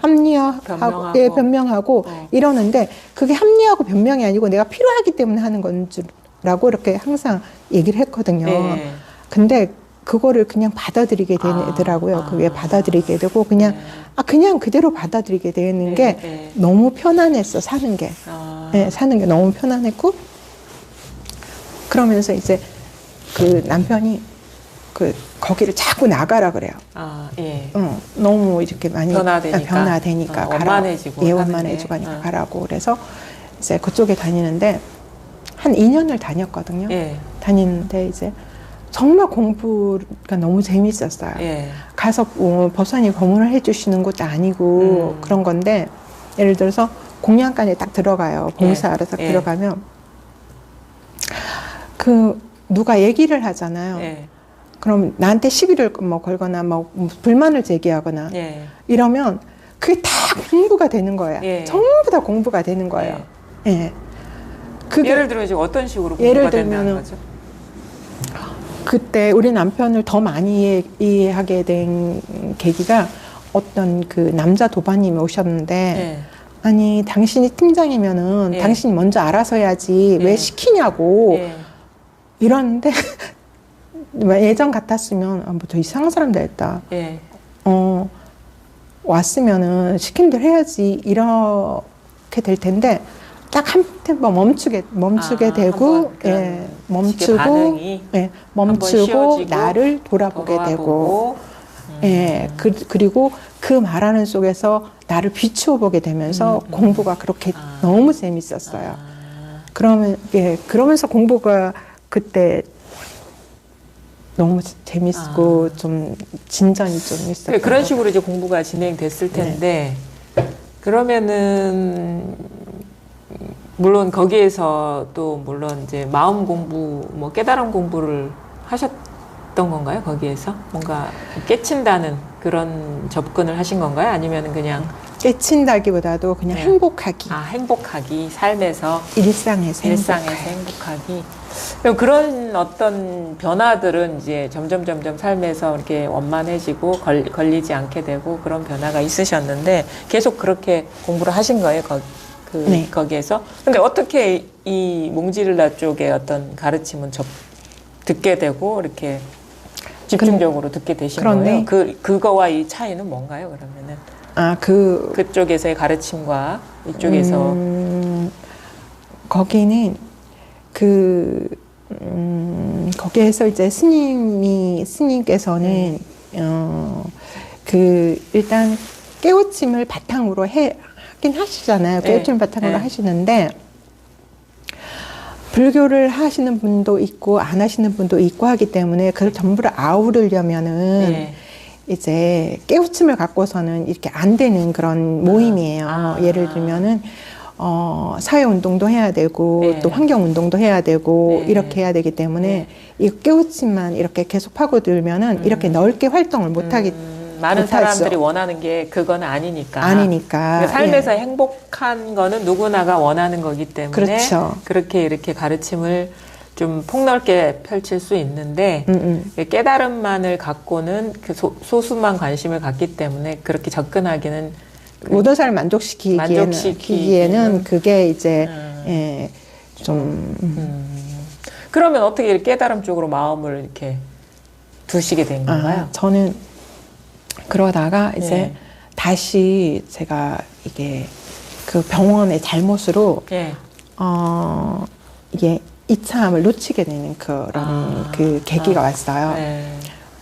합리화하고 변명하고 이러는데 그게 합리하고 변명이 아니고 내가 필요하기 때문에 하는 건 줄라고 이렇게 항상 얘기를 했거든요. 근데 그거를 그냥 받아들이게 되더라고요. 그게 받아들이게 되고 그냥 그냥 그대로 받아들이게 되는 게 너무 편안했어 사는 게. 사는 게 너무 편안했고 그러면서 이제 그 남편이 거기를 자꾸 나가라 그래요. 너무 이렇게 많이 변화되니까 원만해지고 원만해지고 하니까 가라고 그래서 이제 그쪽에 다니는데 한 2년을 다녔거든요. 다니는데 이제 정말 공부가 너무 재밌었어요. 가서 법사님 검문을 해주시는 것도 아니고 그런 건데 예를 들어서 공양간에 딱 들어가요. 봉사하러 딱 들어가면 누가 얘기를 하잖아요. 그럼 나한테 시비를 뭐 걸거나 뭐 불만을 제기하거나 이러면 그게 다 공부가 되는 거예요. 전부 다 공부가 되는 거예요. 예를 들어 지금 어떤 식으로 공부가 된다는 거죠? 그때 우리 남편을 더 많이 이해하게 된 계기가 어떤 그 남자 도반님이 오셨는데 아니 당신이 팀장이면은 당신이 먼저 알아서 해야지 왜 시키냐고 이러는데 예전 같았으면 뭐 저 이상한 사람 됐다. 왔으면은 시킨 대로 해야지 이렇게 될 텐데 딱 한 템포 멈추게 되고 멈추고 나를 돌아보게 되고 그리고 그 말하는 속에서 나를 비추어 보게 되면서 공부가 그렇게 너무 재밌었어요. 그러면서 공부가 그때 너무 재밌고 좀 진전이 좀 있었어요. 그런 식으로 이제 공부가 진행됐을 텐데 그러면은 물론 거기에서 또 물론 이제 마음 공부, 뭐 깨달음 공부를 하셨던 건가요? 거기에서 뭔가 깨친다는 그런 접근을 하신 건가요? 아니면은 그냥 깨친다기보다도 그냥 행복하기. 행복하기, 삶에서 일상에서 행복하기. 그럼 그런 어떤 변화들은 이제 점점 삶에서 이렇게 원만해지고 걸리지 않게 되고 그런 변화가 있으셨는데 계속 그렇게 공부를 하신 거예요? 거기에서? 근데 어떻게 이 몽지릴라 쪽의 어떤 가르침은 듣게 되고 이렇게 집중적으로 듣게 되신 거예요? 그거와 이 차이는 뭔가요, 그러면은? 그쪽에서의 가르침과 이쪽에서. 거기는 거기에서 이제 스님께서는, 일단 깨우침을 바탕으로 하긴 하시잖아요. 깨우침을 바탕으로 하시는데, 불교를 하시는 분도 있고, 안 하시는 분도 있고 하기 때문에, 그걸 전부를 아우르려면은, 이제 깨우침을 갖고서는 이렇게 안 되는 그런 모임이에요. 예를 들면은 사회운동도 해야 되고 네. 또 환경운동도 해야 되고 네. 이렇게 해야 되기 때문에 이 깨우침만 이렇게 계속 파고들면은 이렇게 넓게 활동을 못하기 많은 못하죠. 사람들이 원하는 게 그건 아니니까. 아니니까. 삶에서 행복한 거는 누구나가 원하는 거기 때문에 그렇죠. 그렇게 이렇게 가르침을 좀 폭넓게 펼칠 수 있는데 깨달음만을 갖고는 그 소수만 관심을 갖기 때문에 그렇게 접근하기는 모든 사람을 만족시키기에는 그게 이제 그러면 어떻게 이렇게 깨달음 쪽으로 마음을 이렇게 두시게 된 건가요? 저는 그러다가 이제 네. 다시 제가 이게 그 병원의 잘못으로 네. 이게 이참을 놓치게 되는 그런 그 계기가 왔어요. 네.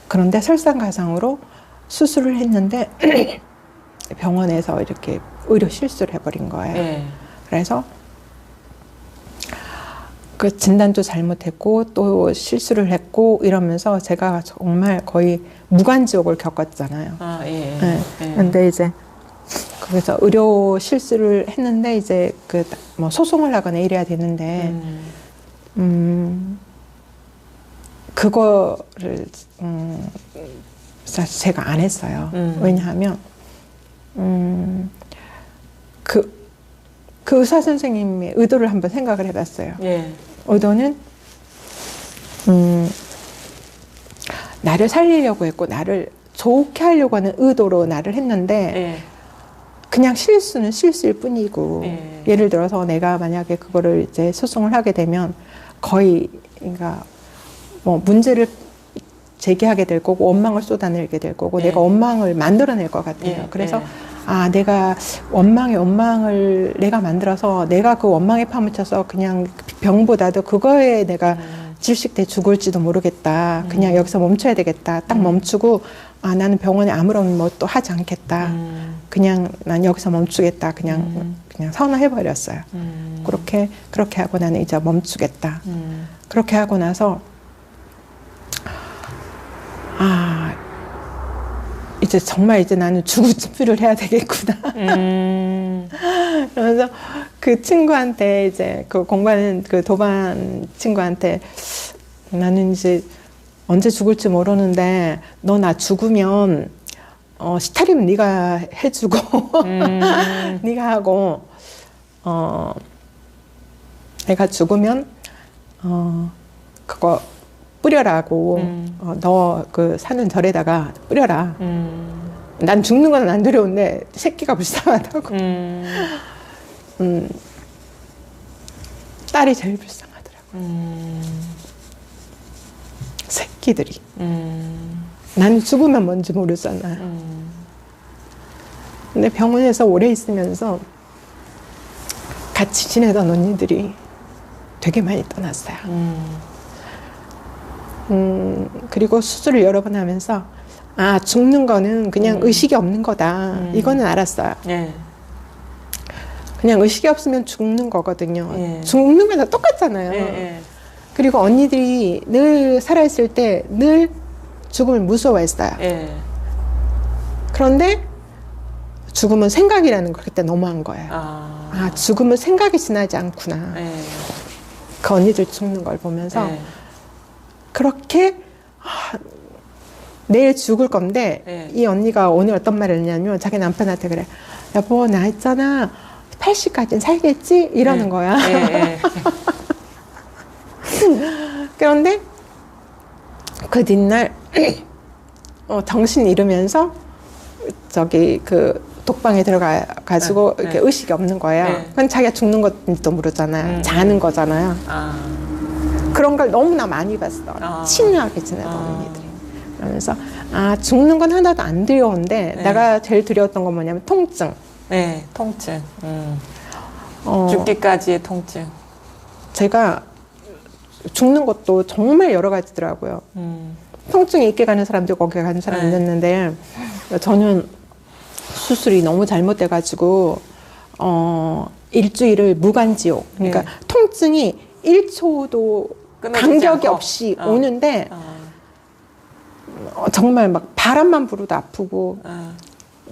그런데 설상가상으로 수술을 했는데 병원에서 이렇게 의료 실수를 해버린 거예요. 네. 그래서 그 진단도 잘못했고 또 실수를 했고 이러면서 제가 정말 거의 무간지옥을 겪었잖아요. 예. 네. 근데 이제 거기서 의료 실수를 했는데 이제 그 뭐 소송을 하거나 이래야 되는데 그거를 사실 제가 안 했어요. 왜냐하면 그 의사 선생님의 의도를 한번 생각을 해봤어요. 예. 의도는 나를 살리려고 했고 나를 좋게 하려고 하는 의도로 나를 했는데 예. 그냥 실수는 실수일 뿐이고 예. 예를 들어서 내가 만약에 그거를 이제 소송을 하게 되면 거의 그러니까 뭐 문제를 제기하게 될 거고 원망을 쏟아내게 될 거고 내가 원망을 만들어낼 것 같아요. 그래서 내가 원망을 내가 만들어서 내가 그 원망에 파묻혀서 그냥 병보다도 그거에 내가 질식돼 죽을지도 모르겠다. 그냥 여기서 멈춰야 되겠다. 딱 멈추고 나는 병원에 아무런 뭐 또 하지 않겠다. 그냥 난 여기서 멈추겠다. 그냥 선언해버렸어요. 그렇게 하고 나는 이제 멈추겠다. 그렇게 하고 나서 이제 정말 이제 나는 죽을 준비를 해야 되겠구나. 그러면서 그 친구한테 이제 그 공부하는 그 도반 친구한테 나는 이제 언제 죽을지 모르는데 너 나 죽으면 스타리면 네가 해주고 네가 하고 내가 죽으면 그거 뿌려라고 너 그 사는 절에다가 뿌려라. 난 죽는 건 안 두려운데 새끼가 불쌍하다고. 딸이 제일 불쌍하더라고. 새끼들이. 난 죽으면 뭔지 모르잖아. 근데 병원에서 오래 있으면서 같이 지내던 언니들이 되게 많이 떠났어요. 그리고 수술을 여러 번 하면서 죽는 거는 그냥 의식이 없는 거다. 이거는 알았어요. 예. 그냥 의식이 없으면 죽는 거거든요. 예. 죽는 거랑 똑같잖아요. 예. 그리고 언니들이 늘 살아있을 때 늘 죽음을 무서워했어요. 예. 그런데 죽음은 생각이라는 걸 그때 너무한 거예요. 죽음은 생각이 지나지 않구나. 예. 그 언니들 죽는 걸 보면서 예. 그렇게 내일 죽을 건데 이 언니가 오늘 어떤 말을 했냐면 자기 남편한테 그래. 여보 나 있잖아 80까지는 살겠지? 이러는 거야. 그런데 그 뒷날 정신 잃으면서 저기 그 독방에 들어가 가지고 이렇게 의식이 없는 거예요. 그건 자기가 죽는 것도 모르잖아요. 자는 거잖아요. 그런 걸 너무나 많이 봤어. 친하게 지내던 언니들이. 그러면서 죽는 건 하나도 안 두려운데 내가 제일 두려웠던 건 뭐냐면 통증. 네, 통증. 죽기까지의 통증. 제가 죽는 것도 정말 여러 가지더라고요. 통증이 있게 가는 사람도 있고 없게 가는 사람이 있는데 저는 수술이 너무 잘못돼가지고 일주일을 무간지옥. 그러니까 통증이 1초도 간격이 없이 오는데 정말 막 바람만 불어도 아프고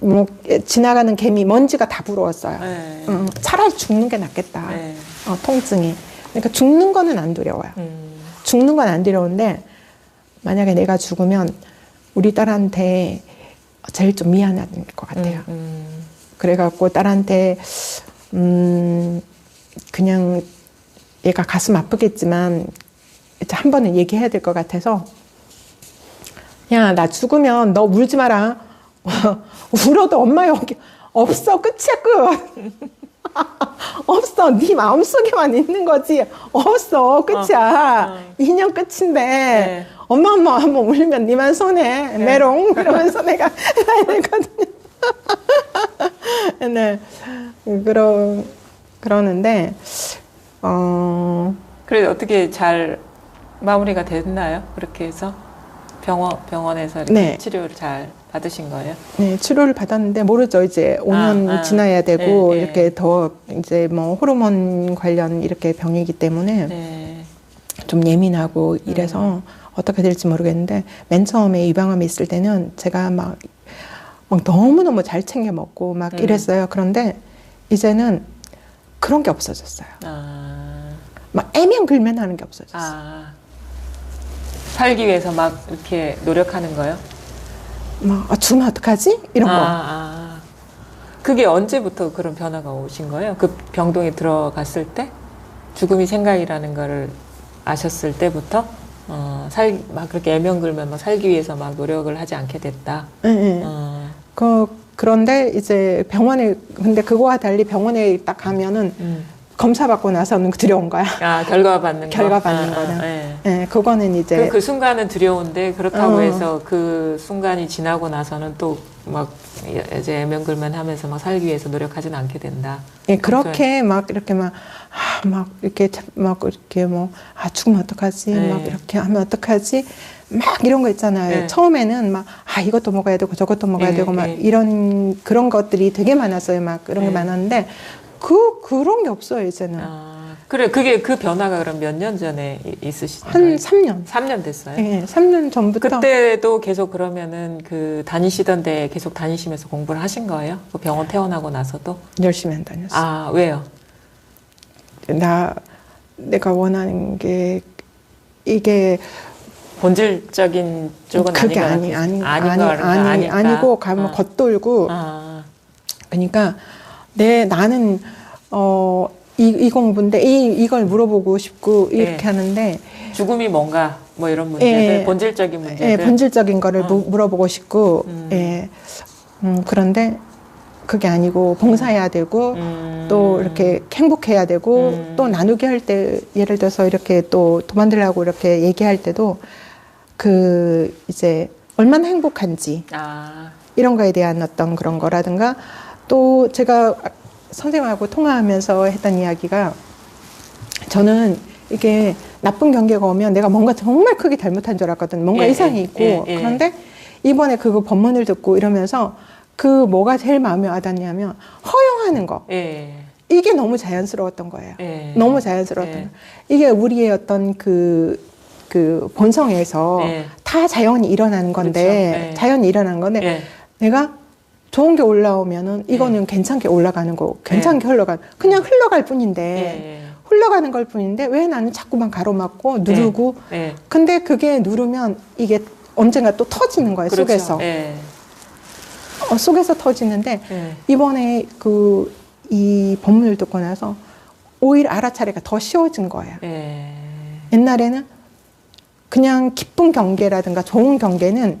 뭐 지나가는 개미 먼지가 다 부러웠어요. 차라리 죽는 게 낫겠다. 통증이. 그러니까 죽는 거는 안 두려워요. 죽는 건 안 두려운데 만약에 내가 죽으면 우리 딸한테 제일 좀 미안할 것 같아요. 그래갖고 딸한테 그냥 얘가 가슴 아프겠지만 이제 한 번은 얘기해야 될 것 같아서 야, 나 죽으면 너 울지 마라. 울어도 엄마 여기 없어. 끝이야, 끝. 없어. 네 마음속에만 있는 거지. 없어. 끝이야. 인연 끝인데 엄마 한번 울면 니만 손해. 메롱. 그러면서 내가 해야 되거든요. 네. 그러는데 그래도 어떻게 잘 마무리가 됐나요? 그렇게 해서 병원에서 이렇게 네. 치료를 잘 받으신 거예요? 네, 치료를 받았는데 모르죠. 이제 5년 지나야 되고 네, 이렇게 더 이제 뭐 호르몬 관련 이렇게 병이기 때문에 네. 좀 예민하고 이래서 어떻게 될지 모르겠는데 맨 처음에 유방암이 있을 때는 제가 막 너무너무 잘 챙겨 먹고 막 이랬어요. 그런데 이제는 그런 게 없어졌어요. 막 애면 글면 하는 게 없어졌어요. 살기 위해서 막 이렇게 노력하는 거요? 막 죽으면 어떡하지? 이런 거. 그게 언제부터 그런 변화가 오신 거예요? 그 병동에 들어갔을 때? 죽음이 생각이라는 거를 아셨을 때부터? 막 그렇게 애면 글면 막 살기 위해서 막 노력을 하지 않게 됐다. 네. 그런데 이제 근데 그거와 달리 병원에 딱 가면은 검사 받고 나서는 두려운 거야. 결과 받는 거. 결과 받는 거는. 네, 그거는 이제. 그 순간은 두려운데 그렇다고 해서 그 순간이 지나고 나서는 또 막 이제 애면글면 하면서 막 살기 위해서 노력하지는 않게 된다. 예, 그렇게 막 이렇게 죽으면 어떡하지? 막 이렇게 하면 어떡하지? 막 이런 거 있잖아요. 처음에는 막, 이것도 먹어야 되고 저것도 먹어야 되고 막 그런 것들이 되게 많았어요. 막 그런 게 많았는데 그런 게 없어요, 이제는. 그래, 그 변화가 그럼 몇 년 전에 있으신가요? 한 3년. 3년 됐어요? 네, 3년 전부터. 그때도 계속 그러면은 다니시던 데 계속 다니시면서 공부를 하신 거예요? 그 병원 퇴원하고 나서도? 열심히 안 다녔어요. 왜요? 내가 원하는 게, 이게. 본질적인 쪽은 그게 아니고, 가면 겉돌고. 그러니까, 나는, 이 공부인데 이걸 물어보고 싶고 이렇게 하는데 죽음이 뭔가 뭐 이런 문제들 본질적인 문제들 본질적인 거를 물어보고 싶고 그런데 그게 아니고 봉사해야 되고 또 이렇게 행복해야 되고 또 나누게 할 때 예를 들어서 이렇게 또 도만들라고 이렇게 얘기할 때도 이제 얼마나 행복한지 이런 거에 대한 어떤 그런 거라든가 또 제가 선생님하고 통화하면서 했던 이야기가 저는 이게 나쁜 경계가 오면 내가 뭔가 정말 크게 잘못한 줄 알았거든. 뭔가 이상이 있고. 그런데 이번에 그거 법문을 듣고 이러면서 뭐가 제일 마음에 와닿냐면 허용하는 거. 이게 너무 자연스러웠던 거예요. 너무 자연스러웠던 거예요. 이게 우리의 어떤 본성에서 다 자연히 일어나는 건데, 자연히 일어나는 건데, 내가 좋은 게 올라오면은 이거는 괜찮게 올라가는 거, 괜찮게 그냥 흘러갈 뿐인데, 흘러가는 걸 뿐인데 왜 나는 자꾸만 가로막고 누르고, 근데 그게 누르면 이게 언젠가 또 터지는 거예요. 그렇죠. 속에서. 속에서 터지는데 이번에 이 법문을 듣고 나서 오히려 알아차리가 더 쉬워진 거예요. 옛날에는 그냥 기쁜 경계라든가 좋은 경계는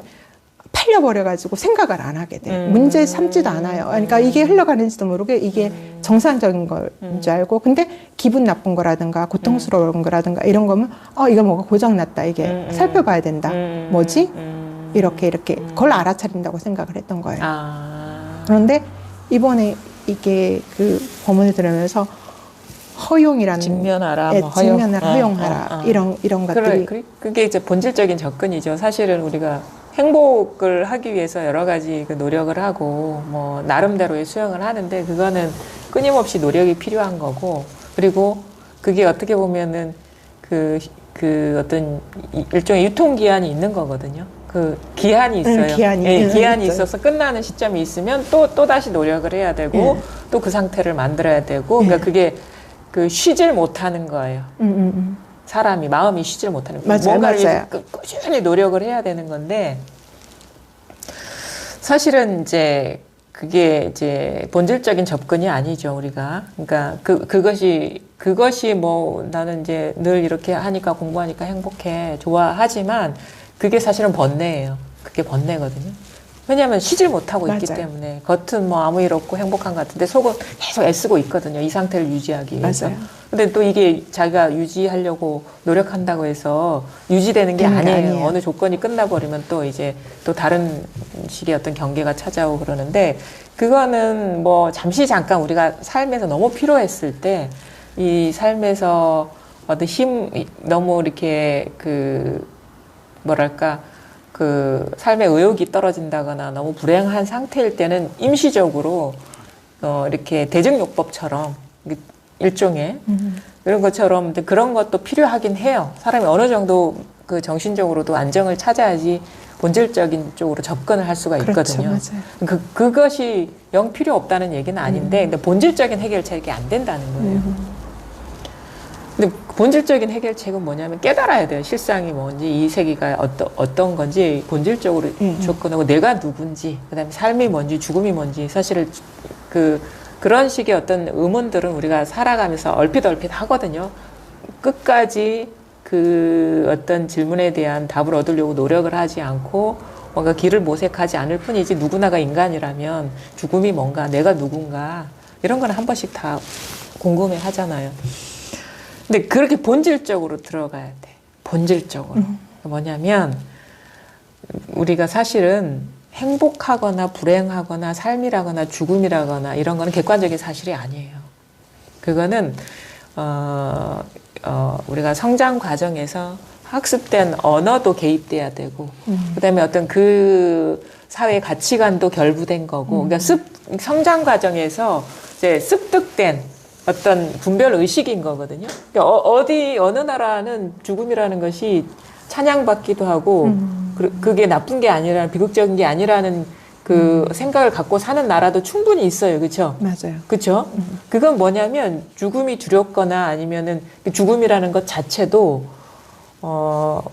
팔려버려가지고 생각을 안 하게 돼. 문제 삼지도 않아요. 그러니까 이게 흘러가는지도 모르게 이게 정상적인 걸 줄 알고, 근데 기분 나쁜 거라든가 고통스러운 거라든가 이런 거면 이거 뭐가 고장났다. 이게 살펴봐야 된다. 뭐지? 이렇게 그걸 알아차린다고 생각을 했던 거예요. 그런데 이번에 이게 법문을 들으면서 허용이라는 직면하라, 직면하라, 허용하라 이런 것들이 그게 이제 본질적인 접근이죠. 사실은 우리가 행복을 하기 위해서 여러 가지 노력을 하고 뭐 나름대로의 수행을 하는데 그거는 끊임없이 노력이 필요한 거고, 그리고 그게 어떻게 보면은 어떤 일종의 유통기한이 있는 거거든요. 그 기한이 있어요. 기한이 있어서 끝나는 시점이 있으면 또 다시 노력을 해야 되고 또 그 상태를 만들어야 되고 그러니까 그게 그 쉬질 못하는 거예요. 사람이 마음이 쉬질 못하는 거예요. 뭔가를 위해서 꾸준히 노력을 해야 되는 건데 사실은 이제 그게 이제 본질적인 접근이 아니죠, 우리가. 그러니까 그것이 뭐 나는 이제 늘 이렇게 하니까 공부하니까 행복해, 좋아하지만 그게 사실은 번뇌예요. 그게 번뇌거든요. 왜냐하면 쉬질 못하고 있기 때문에 겉은 뭐 아무 일 없고 행복한 것 같은데 속은 계속 애쓰고 있거든요. 이 상태를 유지하기 위해서. 근데 또 이게 자기가 유지하려고 노력한다고 해서 유지되는 게 아니에요. 어느 조건이 끝나버리면 또 이제 또 다른 식의 어떤 경계가 찾아오고 그러는데 그거는 뭐 잠깐 우리가 삶에서 너무 피로했을 때 이 삶에서 어떤 너무 이렇게 뭐랄까 그 삶의 의욕이 떨어진다거나 너무 불행한 상태일 때는 임시적으로 이렇게 대증요법처럼 일종의 이런 것처럼 그런 것도 필요하긴 해요. 사람이 어느 정도 그 정신적으로도 안정을 찾아야지 본질적인 쪽으로 접근을 할 수가 있거든요. 그렇죠, 그것이 영 필요 없다는 얘기는 아닌데 근데 본질적인 해결책이 안 된다는 거예요. 근데 본질적인 해결책은 뭐냐면 깨달아야 돼요. 실상이 뭔지, 이 세계가 어떤 건지 본질적으로 접근하고 내가 누군지, 그다음에 삶이 뭔지, 죽음이 뭔지 사실 그런 식의 어떤 의문들은 우리가 살아가면서 얼핏 하거든요. 끝까지 그 어떤 질문에 대한 답을 얻으려고 노력을 하지 않고 뭔가 길을 모색하지 않을 뿐이지 누구나가 인간이라면 죽음이 뭔가, 내가 누군가 이런 건 한 번씩 다 궁금해 하잖아요. 근데 그렇게 본질적으로 들어가야 돼. 본질적으로. 뭐냐면 우리가 사실은 행복하거나 불행하거나 삶이라거나 죽음이라거나 이런 거는 객관적인 사실이 아니에요. 그거는 우리가 성장 과정에서 학습된 언어도 개입돼야 되고 그다음에 어떤 그 사회 가치관도 결부된 거고 그러니까 성장 과정에서 이제 습득된 어떤 분별 의식인 거거든요. 그러니까 어느 나라는 죽음이라는 것이 찬양받기도 하고 그게 나쁜 게 아니라 비극적인 게 아니라는 그 생각을 갖고 사는 나라도 충분히 있어요. 그렇죠? 맞아요. 그렇죠? 그건 뭐냐면 죽음이 두렵거나 아니면은 죽음이라는 것 자체도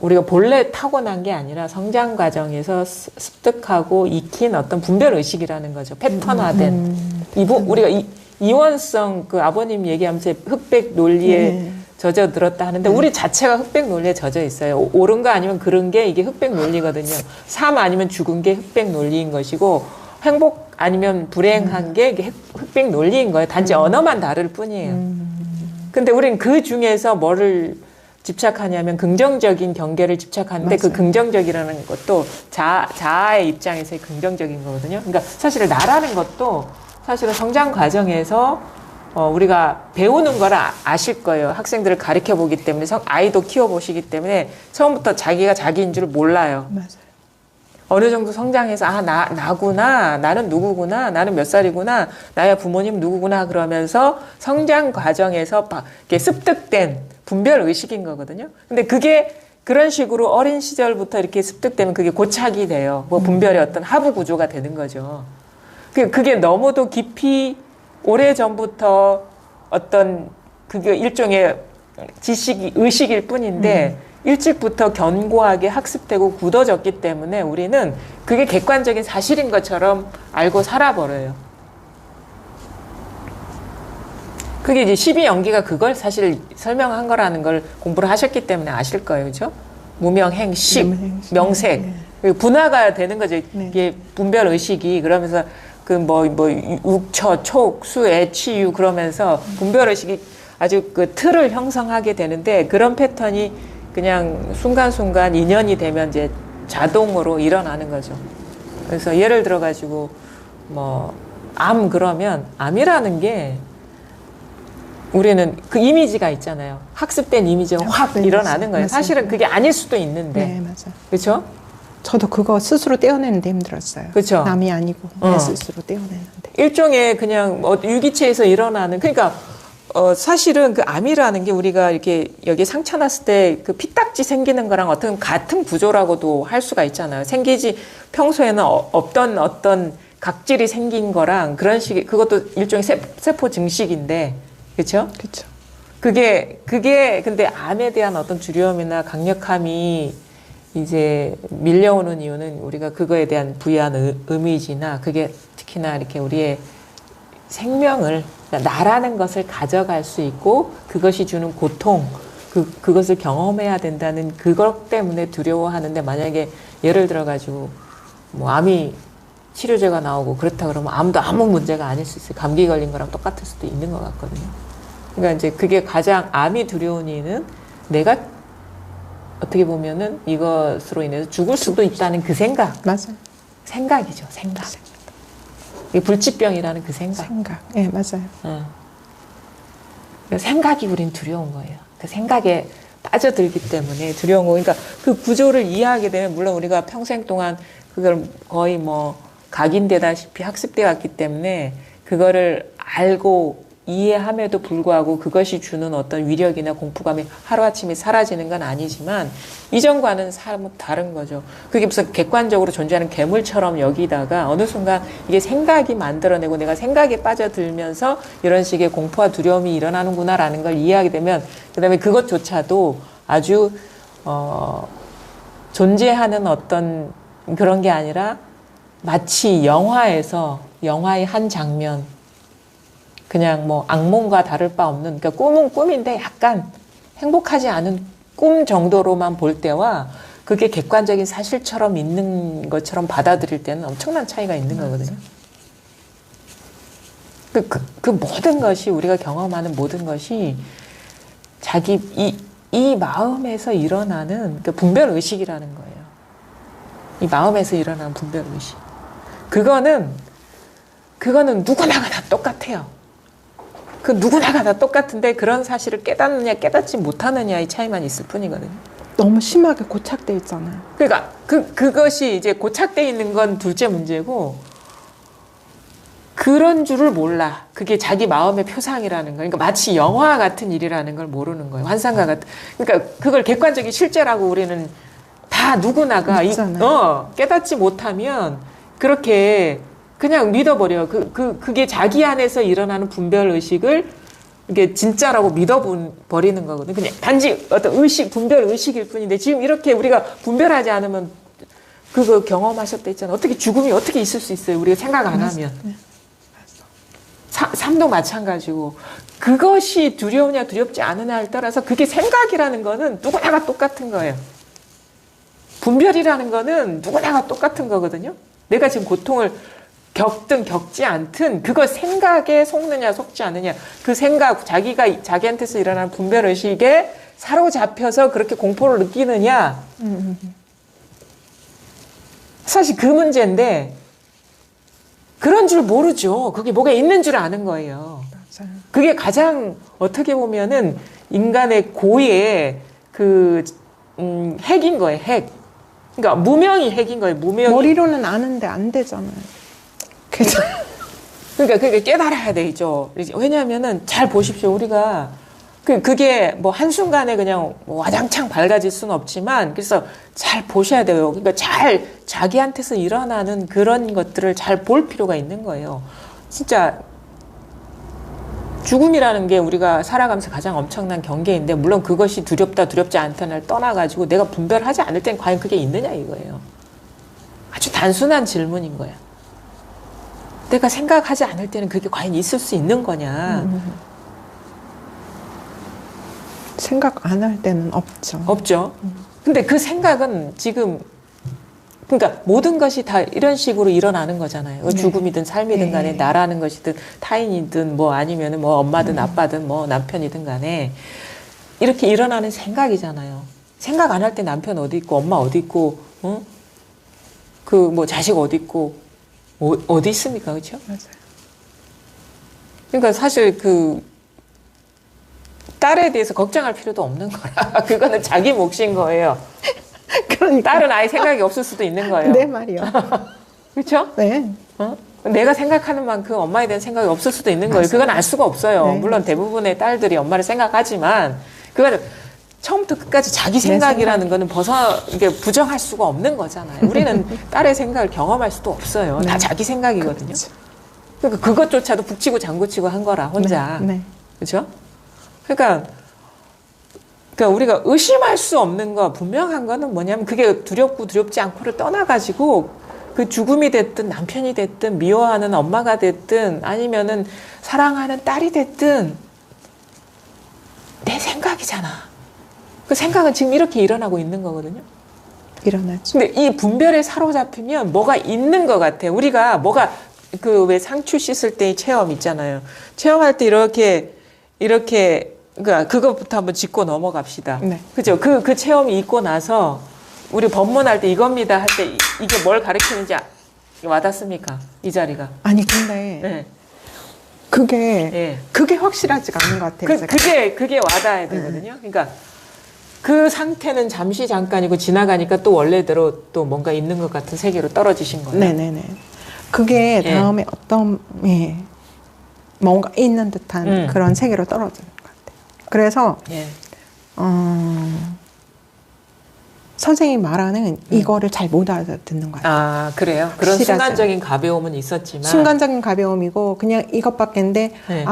우리가 본래 타고난 게 아니라 성장 과정에서 습득하고 익힌 어떤 분별 의식이라는 거죠. 패턴화된 우리가 이원성 그 아버님 얘기하면서 흑백 논리에 젖어들었다 하는데 우리 자체가 흑백 논리에 젖어 있어요. 옳은 거 아니면 그런 게 이게 흑백 논리거든요. 삶 아니면 죽은 게 흑백 논리인 것이고 행복 아니면 불행한 게 이게 흑백 논리인 거예요. 단지 언어만 다를 뿐이에요. 근데 우리는 그 중에서 뭐를 집착하냐면 긍정적인 경계를 집착하는데 그 긍정적이라는 것도 자아의 입장에서의 긍정적인 거거든요. 그러니까 사실 나라는 것도 사실은 성장 과정에서 우리가 배우는 걸 아실 거예요. 학생들을 가르쳐 보기 때문에 아이도 키워 보시기 때문에 처음부터 자기가 자기인 줄 몰라요. 맞아요. 어느 정도 성장해서 나구나, 나는 누구구나, 나는 몇 살이구나, 나의 부모님 누구구나 그러면서 성장 과정에서 이렇게 습득된 분별 의식인 거거든요. 근데 그게 그런 식으로 어린 시절부터 이렇게 습득되면 그게 고착이 돼요. 뭐 분별의 어떤 하부 구조가 되는 거죠. 그게 너무도 깊이 오래전부터 어떤 그게 일종의 의식일 뿐인데 일찍부터 견고하게 학습되고 굳어졌기 때문에 우리는 그게 객관적인 사실인 것처럼 알고 살아버려요. 그게 이제 12연기가 그걸 사실 설명한 거라는 걸 공부를 하셨기 때문에 아실 거예요. 그죠? 무명행식, 명색. 분화가 되는 거죠. 이게 분별 의식이 그러면서 육처, 촉, 수, 애, 치유 그러면서 분별 의식이 아주 그 틀을 형성하게 되는데 그런 패턴이 그냥 순간순간 인연이 되면 이제 자동으로 일어나는 거죠. 그래서 예를 들어가지고 그러면 암이라는 게 우리는 그 이미지가 있잖아요. 학습된 이미지가 확 일어나는 거예요. 맞아요. 사실은 그게 아닐 수도 있는데. 네, 맞아요. 그렇죠? 저도 그거 스스로 떼어내는데 힘들었어요. 그렇죠. 남이 아니고 내 스스로 떼어내는데. 일종의 그냥 유기체에서 일어나는 그러니까 사실은 그 암이라는 게 우리가 이렇게 여기 상처 났을 때 그 피딱지 생기는 거랑 어떤 같은 구조라고도 할 수가 있잖아요. 생기지 평소에는 없던 어떤 각질이 생긴 거랑 그런 식의 그것도 일종의 세포 증식인데 그렇죠? 그렇죠. 그게 근데 암에 대한 어떤 두려움이나 강력함이 이제 밀려오는 이유는 우리가 그거에 대한 부여한 이미지나 그게 특히나 이렇게 우리의 생명을 그러니까 나라는 것을 가져갈 수 있고 그것이 주는 고통 그것을 경험해야 된다는 그것 때문에 두려워하는데 만약에 예를 들어 가지고 뭐 암이 치료제가 나오고 그렇다 그러면 암도 아무 문제가 아닐 수 있어요. 감기 걸린 거랑 똑같을 수도 있는 것 같거든요. 그러니까 이제 그게 가장 암이 두려운 이유는 내가 어떻게 보면은 이것으로 인해서 죽을 수도 있다는 그 생각. 맞아요. 생각이죠. 생각. 이게 불치병이라는 그 생각. 생각. 예, 맞아요. 그 생각이 우린 두려운 거예요. 그 생각에 빠져들기 때문에 두려운 거. 그러니까 그 구조를 이해하게 되면 물론 우리가 평생 동안 그걸 거의 뭐 각인되다시피 학습돼 왔기 때문에 그거를 알고 이해함에도 불구하고 그것이 주는 어떤 위력이나 공포감이 하루아침에 사라지는 건 아니지만 이전과는 사뭇 다른 거죠. 그게 무슨 객관적으로 존재하는 괴물처럼 여기다가 어느 순간 이게 생각이 만들어내고 내가 생각에 빠져들면서 이런 식의 공포와 두려움이 일어나는구나라는 걸 이해하게 되면 그다음에 그것조차도 아주 존재하는 어떤 그런 게 아니라 마치 영화의 한 장면 그냥 뭐 악몽과 다를 바 없는 그러니까 꿈은 꿈인데 약간 행복하지 않은 꿈 정도로만 볼 때와 그게 객관적인 사실처럼 있는 것처럼 받아들일 때는 엄청난 차이가 있는 거거든요. 그 모든 것이 우리가 경험하는 모든 것이 자기 이 마음에서 일어나는 그 분별 의식이라는 거예요. 이 마음에서 일어나는 분별 의식. 그거는 누구나가 다 똑같아요. 그 누구나가 다 똑같은데 그런 사실을 깨닫느냐 깨닫지 못하느냐의 차이만 있을 뿐이거든요. 너무 심하게 고착돼 있잖아요. 그러니까 그것이 이제 고착돼 있는 건 둘째 문제고 그런 줄을 몰라. 그게 자기 마음의 표상이라는 거. 그러니까 마치 영화 같은 일이라는 걸 모르는 거예요. 환상과 같은. 그러니까 그걸 객관적인 실제라고 우리는 다 누구나가 깨닫지 못하면 그렇게 그냥 믿어버려요. 그게 자기 안에서 일어나는 분별 의식을 이게 진짜라고 믿어버리는 거거든요. 그냥 단지 어떤 분별 의식일 뿐인데 지금 이렇게 우리가 분별하지 않으면 그거 경험하셨다 했잖아요. 어떻게 죽음이 어떻게 있을 수 있어요? 우리가 생각 안 하면. 삶도 마찬가지고 그것이 두려우냐 두렵지 않으냐에 따라서 그게 생각이라는 거는 누구나가 똑같은 거예요. 분별이라는 거는 누구나가 똑같은 거거든요. 내가 지금 고통을 겪든 겪지 않든 그거 생각에 속느냐 속지 않느냐 그 생각 자기한테서 일어나는 분별 의식에 사로잡혀서 그렇게 공포를 느끼느냐 사실 그 문제인데 그런 줄 모르죠. 그게 뭐가 있는 줄 아는 거예요. 맞아요. 그게 가장 어떻게 보면은 인간의 고유의 핵인 거예요. 핵. 그러니까 무명이 핵인 거예요. 무명이. 머리로는 아는데 안 되잖아요. 그러니까 그게 깨달아야 되죠. 왜냐하면은 잘 보십시오. 우리가 그게 뭐 한순간에 그냥 뭐 와장창 밝아질 수는 없지만 그래서 잘 보셔야 돼요. 그러니까 잘 자기한테서 일어나는 그런 것들을 잘 볼 필요가 있는 거예요. 진짜 죽음이라는 게 우리가 살아가면서 가장 엄청난 경계인데 물론 그것이 두렵다 두렵지 않다를 떠나가지고 내가 분별하지 않을 땐 과연 그게 있느냐 이거예요. 아주 단순한 질문인 거야. 내가 생각하지 않을 때는 그게 과연 있을 수 있는 거냐. 생각 안 할 때는 없죠. 없죠. 근데 그 생각은 지금 그러니까 모든 것이 다 이런 식으로 일어나는 거잖아요. 네. 죽음이든 삶이든 간에 네. 나라는 것이든 타인이든 뭐 아니면은 뭐 엄마든 아빠든 뭐 남편이든 간에 이렇게 일어나는 생각이잖아요. 생각 안 할 때 남편 어디 있고 엄마 어디 있고 그 뭐 자식 어디 있고 어디 있습니까? 그렇죠? 맞아요. 그러니까 사실 딸에 대해서 걱정할 필요도 없는 거라. 그거는 자기 몫인 거예요. 그러니까. 딸은 아예 생각이 없을 수도 있는 거예요. 네 말이요. 그렇죠? 네. 내가 생각하는 만큼 엄마에 대한 생각이 없을 수도 있는 거예요. 맞아요. 그건 알 수가 없어요. 네. 물론 대부분의 딸들이 엄마를 생각하지만 그건 처음부터 끝까지 자기 생각이라는 거는 이게 부정할 수가 없는 거잖아요. 우리는 딸의 생각을 경험할 수도 없어요. 네. 다 자기 생각이거든요. 그렇죠. 그러니까 그것조차도 북치고 장구치고 한 거라 혼자. 네. 그렇죠? 그러니까 우리가 의심할 수 없는 거 분명한 거는 뭐냐면 그게 두렵고 두렵지 않고를 떠나가지고 그 죽음이 됐든 남편이 됐든 미워하는 엄마가 됐든 아니면은 사랑하는 딸이 됐든 내 생각이잖아. 그 생각은 지금 이렇게 일어나고 있는 거거든요. 일어나죠. 근데 이 분별에 사로잡히면 뭐가 있는 것 같아. 우리가 뭐가 그 왜 상추 씻을 때의 체험 있잖아요. 체험할 때 이렇게 그것부터 한번 짚고 넘어갑시다. 네. 그죠? 그 체험이 있고 나서 우리 법문할 때 이겁니다 할 때 이게 뭘 가르치는지 와닿습니까? 이 자리가. 아니 근데 네. 그게 확실하지가 않은 것 같아요. 제가. 그게 와닿아야 되거든요. 그러니까 그 상태는 잠시 잠깐이고 지나가니까 또 원래대로 또 뭔가 있는 것 같은 세계로 떨어지신 거예요. 네네네. 그게 예. 다음에 어떤 뭔가 있는 듯한 그런 세계로 떨어지는 것 같아요. 그래서 예. 선생님이 말하는 이거를 잘 못 알아듣는 것 같아요. 아, 그래요? 그런 실하죠. 순간적인 가벼움은 있었지만. 순간적인 가벼움이고 그냥 이것밖에인데 네.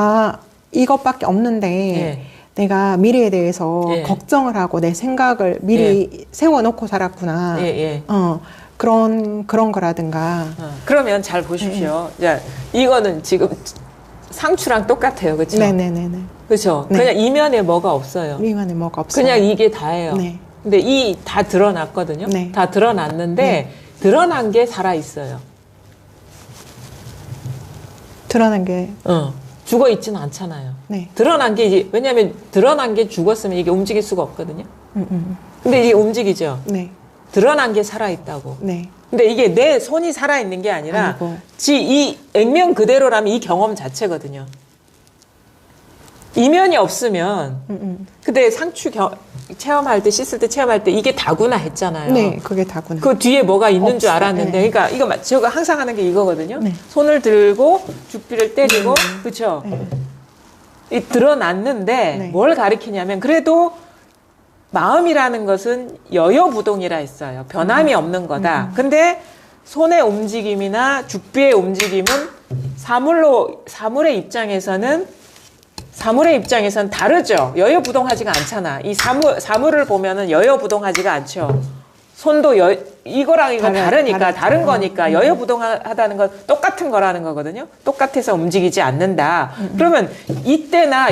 이것밖에 없는데 예. 내가 미래에 대해서 예. 걱정을 하고 내 생각을 미리 세워놓고 살았구나. 예. 그런 거라든가. 그러면 잘 보십시오. 자, 이거는 지금 상추랑 똑같아요. 그렇죠? 네네네네. 그렇죠? 네. 그냥 이면에 뭐가 없어요. 미간에 뭐가 없어요. 그냥 이게 다예요. 네. 근데 이 다 드러났거든요. 네. 다 드러났는데 드러난 게 살아 있어요. 드러난 게 죽어 있지는 않잖아요. 네. 드러난 게 이제 왜냐하면 드러난 게 죽었으면 이게 움직일 수가 없거든요. 근데 이게 움직이죠. 네. 드러난 게 살아 있다고. 네. 근데 이게 내 손이 살아 있는 게 아니라 아니고. 이 액면 그대로라면 이 경험 자체거든요. 이면이 없으면 근데 상추 체험할 때 씻을 때 체험할 때 이게 다구나 했잖아요. 네, 그게 다구나. 그 뒤에 뭐가 있는 줄 없어. 알았는데, 네. 그러니까 이거 제가 항상 하는 게 이거거든요. 네. 손을 들고 죽비를 때리고, 그렇죠? 네. 이 드러났는데 네. 뭘 가리키냐면 그래도 마음이라는 것은 여여부동이라 했어요. 변함이 없는 거다. 근데 손의 움직임이나 죽비의 움직임은 사물의 입장에서는 다르죠. 여여부동하지가 않잖아. 이 사물을 보면은 여여부동하지가 않죠. 손도 이거랑 이거 다르니까 다른 거니까 여여부동하다는 건 똑같은 거라는 거거든요. 똑같아서 움직이지 않는다. 그러면 이때나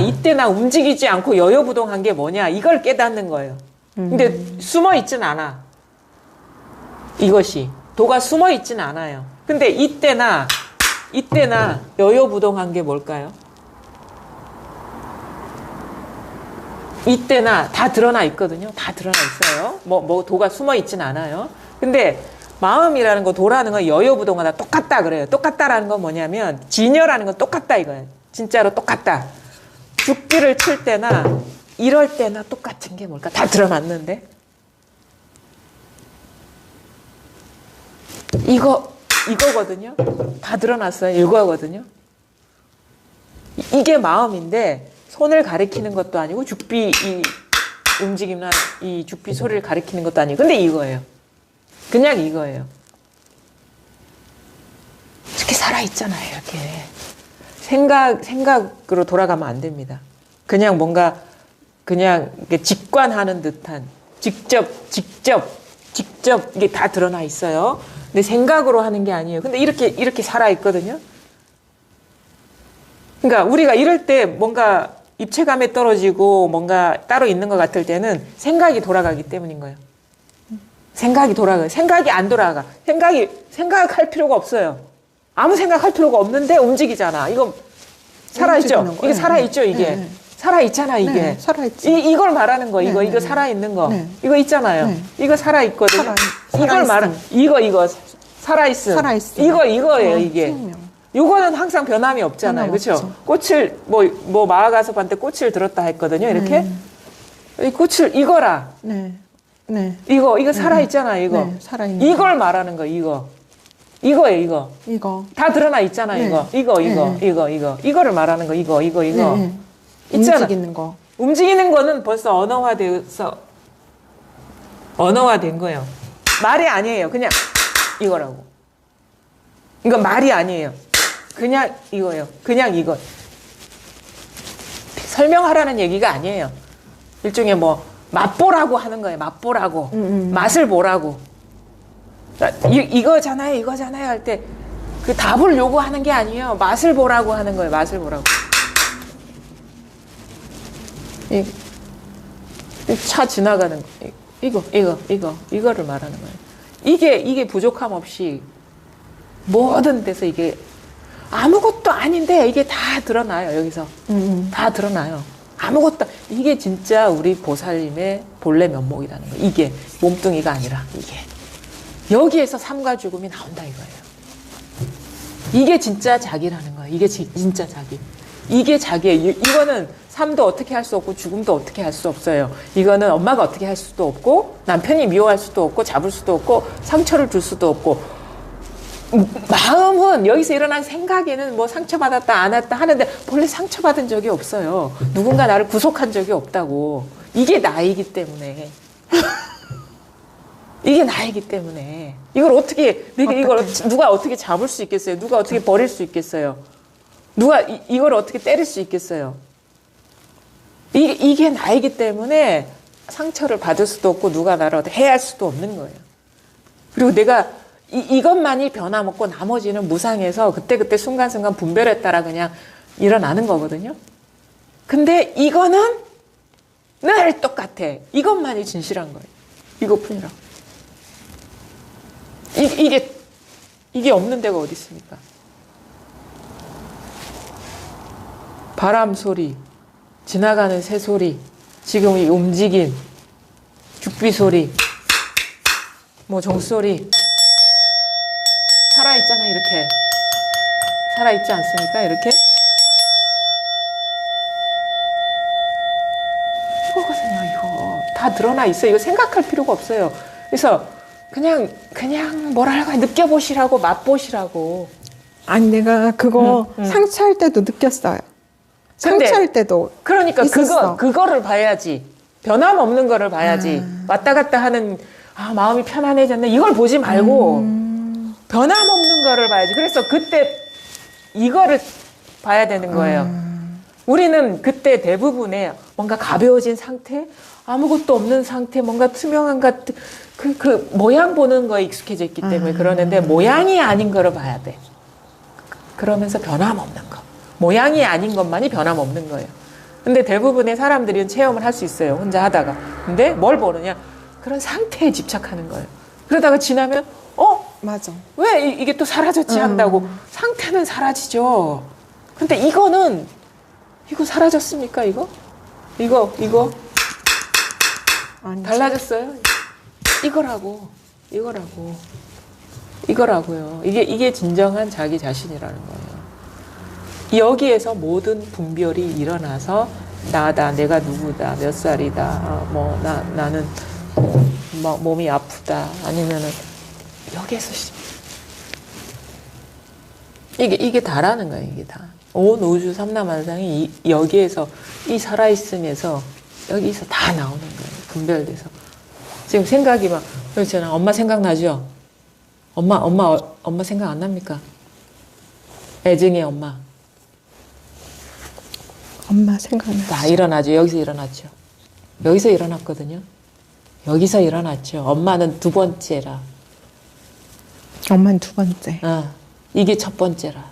움직이지 않고 여여부동한 게 뭐냐? 이걸 깨닫는 거예요. 근데 숨어 있진 않아. 이것이 도가 숨어 있진 않아요. 근데 이때나 여여부동한 게 뭘까요? 이때나 다 드러나 있거든요. 다 드러나 있어요. 뭐 도가 숨어 있진 않아요. 근데 마음이라는 거, 도라는 건 여여부동하다 똑같다 그래요. 똑같다라는 건 뭐냐면 진여라는 건 똑같다 이거예요. 진짜로 똑같다. 죽기를 칠 때나 이럴 때나 똑같은 게 뭘까? 다 드러났는데. 이거거든요. 다 드러났어요. 이거거든요. 이게 마음인데 손을 가리키는 것도 아니고 죽비 이 움직임이나 이 죽비 소리를 가리키는 것도 아니고 근데 이거예요. 그냥 이거예요. 이렇게 살아있잖아요. 이렇게 생각으로 돌아가면 안 됩니다. 그냥 뭔가 그냥 직관하는 듯한 직접 이게 다 드러나 있어요. 근데 생각으로 하는 게 아니에요. 근데 이렇게 살아있거든요. 그러니까 우리가 이럴 때 뭔가 입체감에 떨어지고 뭔가 따로 있는 것 같을 때는 생각이 돌아가기 때문인 거예요. 생각이 돌아가요. 생각이 안 돌아가. 생각할 필요가 없어요. 아무 생각할 필요가 없는데 움직이잖아. 이거 살아있죠? 이게 살아있죠, 이게? 네. 살아있잖아, 이게. 네, 살아있죠. 이걸 말하는 거, 이거. 네, 이거 네. 살아있는 거. 네. 이거 있잖아요. 네. 이거 살아있거든요. 이걸 살아있음. 말은, 이거. 살아있음. 살아있음. 이거예요, 이게. 생명. 요거는 항상 변함이 없잖아요. 변함 그렇죠? 없죠. 꽃을 뭐 마가가섭한테 꽃을 들었다 했거든요. 이렇게. 이 꽃을 이거라. 네. 네. 이거 살아 있잖아, 이거. 네, 살아있는 이걸 말하는 거, 이거. 이거예요, 이거. 이거. 다 드러나 있잖아, 네. 이거를 말하는 거, 이거. 있잖아. 움직이는 거. 움직이는 거는 벌써 언어화된 거예요. 말이 아니에요. 그냥 이거라고. 이건 말이 아니에요. 그냥 이거예요. 그냥 이거. 설명하라는 얘기가 아니에요. 일종의 뭐 맛보라고 하는 거예요. 맛보라고. 맛을 보라고. 이거잖아요 할 때 그 답을 요구하는 게 아니에요. 맛을 보라고 하는 거예요. 맛을 보라고. 차 지나가는 거. 이거를 말하는 거예요. 이게 부족함 없이 모든 데서 이게 아무것도 아닌데 이게 다 드러나요. 여기서 다 드러나요. 아무것도. 이게 진짜 우리 보살님의 본래 면목이라는 거예요. 이게 몸뚱이가 아니라 이게 여기에서 삶과 죽음이 나온다 이거예요. 이게 진짜 자기라는 거예요. 이게 진짜 자기. 이게 자기예요. 이거는 삶도 어떻게 할 수 없고 죽음도 어떻게 할 수 없어요. 이거는 엄마가 어떻게 할 수도 없고 남편이 미워할 수도 없고 잡을 수도 없고 상처를 줄 수도 없고, 마음은 여기서 일어난 생각에는 뭐 상처받았다 안 했다 하는데 본래 상처받은 적이 없어요. 누군가 나를 구속한 적이 없다고. 이게 나이기 때문에. 이게 나이기 때문에. 이걸 어떻게, 이걸 누가 어떻게 잡을 수 있겠어요? 누가 어떻게 버릴 수 있겠어요? 누가 이걸 어떻게 때릴 수 있겠어요? 이게 나이기 때문에 상처를 받을 수도 없고 누가 나를 어떻게 해야 할 수도 없는 거예요. 그리고 내가 이것만이 변함없고 나머지는 무상해서 그때그때 순간순간 분별에 따라 그냥 일어나는 거거든요. 근데 이거는 늘 똑같아. 이것만이 진실한 거예요. 이것뿐이라고. 이게 없는 데가 어디 있습니까? 바람 소리, 지나가는 새 소리, 지금 이 움직임, 죽비 소리, 뭐 종소리, 살아있잖아, 이렇게. 살아있지 않습니까? 이렇게. 이거거든요, 이거. 다 드러나 있어요. 이거 생각할 필요가 없어요. 그래서 그냥 뭐랄까, 느껴보시라고, 맛보시라고. 아니, 내가 그거 상처할 때도 느꼈어요. 상처할 때도. 그러니까 있었어. 그거를 봐야지. 변함없는 거를 봐야지. 왔다 갔다 하는, 마음이 편안해졌네. 이걸 보지 말고, 변함없는 거를 봐야지. 그래서 그때 이거를 봐야 되는 거예요. 우리는 그때 대부분의 뭔가 가벼워진 상태, 아무것도 없는 상태, 뭔가 투명한 같은 그 모양 보는 거에 익숙해져 있기 때문에 그러는데, 모양이 아닌 거를 봐야 돼. 그러면서 변함없는 거. 모양이 아닌 것만이 변함없는 거예요. 근데 대부분의 사람들은 체험을 할 수 있어요. 혼자 하다가. 근데 뭘 보느냐? 그런 상태에 집착하는 거예요. 그러다가 지나면 맞아. 왜 이게 또 사라졌지 한다고. 상태는 사라지죠. 근데 이거 사라졌습니까? 이거 아니지. 달라졌어요? 이거라고요. 이게 진정한 자기 자신이라는 거예요. 여기에서 모든 분별이 일어나서 나다, 내가 누구다, 몇 살이다, 나는 몸이 아프다, 아니면은 여기에서 이게 다라는 거예요. 이게 다. 온 우주 삼라만상이 여기에서 이 살아있음에서 여기서 다 나오는 거예요. 분별돼서. 지금 생각이 막 그렇잖아. 엄마 생각나죠? 엄마 생각 안 납니까? 애증의 엄마. 엄마 생각나. 다 일어나죠. 여기서 일어났죠. 여기서 일어났거든요. 여기서 일어났죠. 엄마는 두 번째라. 엄마는 두 번째. 이게 첫 번째라.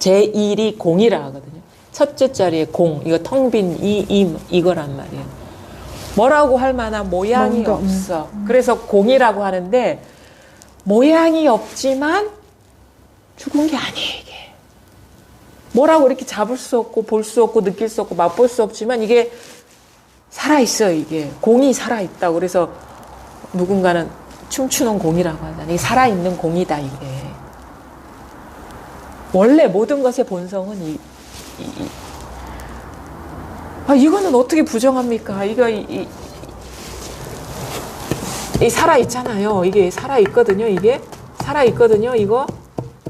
제1이 공이라 하거든요. 첫째 자리에 공. 이거 텅 빈 이거란 말이에요. 뭐라고 할 만한 모양이 없어. 그래서 공이라고 하는데, 모양이 없지만 죽은 게 아니에요, 이게. 뭐라고 이렇게 잡을 수 없고, 볼 수 없고, 느낄 수 없고, 맛볼 수 없지만, 이게 살아있어요, 이게. 공이 살아있다고. 그래서 누군가는 춤추는 공이라고 하잖아요. 이게 살아있는 공이다, 이게. 원래 모든 것의 본성은 이거는 어떻게 부정합니까? 이 살아있잖아요. 이게 살아있거든요, 이게. 살아있거든요, 이거.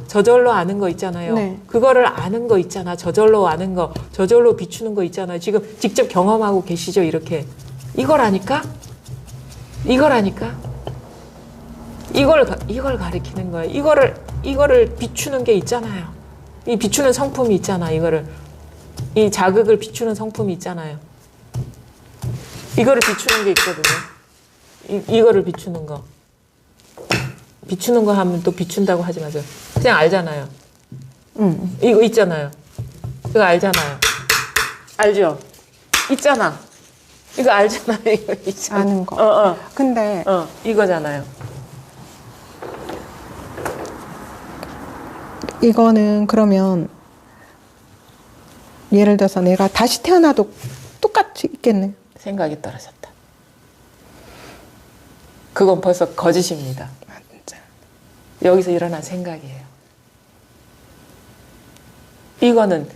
저절로 아는 거 있잖아요. 네. 그거를 아는 거 있잖아. 저절로 아는 거, 저절로 비추는 거 있잖아요. 지금 직접 경험하고 계시죠, 이렇게. 이거라니까? 이거라니까? 이걸 가리키는 거예요. 이거를 비추는 게 있잖아요. 이 비추는 성품이 있잖아, 이 자극을 비추는 성품이 있잖아요. 이거를 비추는 게 있거든요. 이거를 비추는 거. 비추는 거 하면 또 비춘다고 하지 마세요. 그냥 알잖아요. 이거 있잖아요. 이거 알잖아요. 알죠? 있잖아. 이거 알잖아요. 이거 있잖아. 아는 거. 근데 이거잖아요. 이거는 그러면 예를 들어서 내가 다시 태어나도 똑같이 있겠네. 생각이 떨어졌다. 그건 벌써 거짓입니다. 아, 진짜. 여기서 일어난 생각이에요. 이거는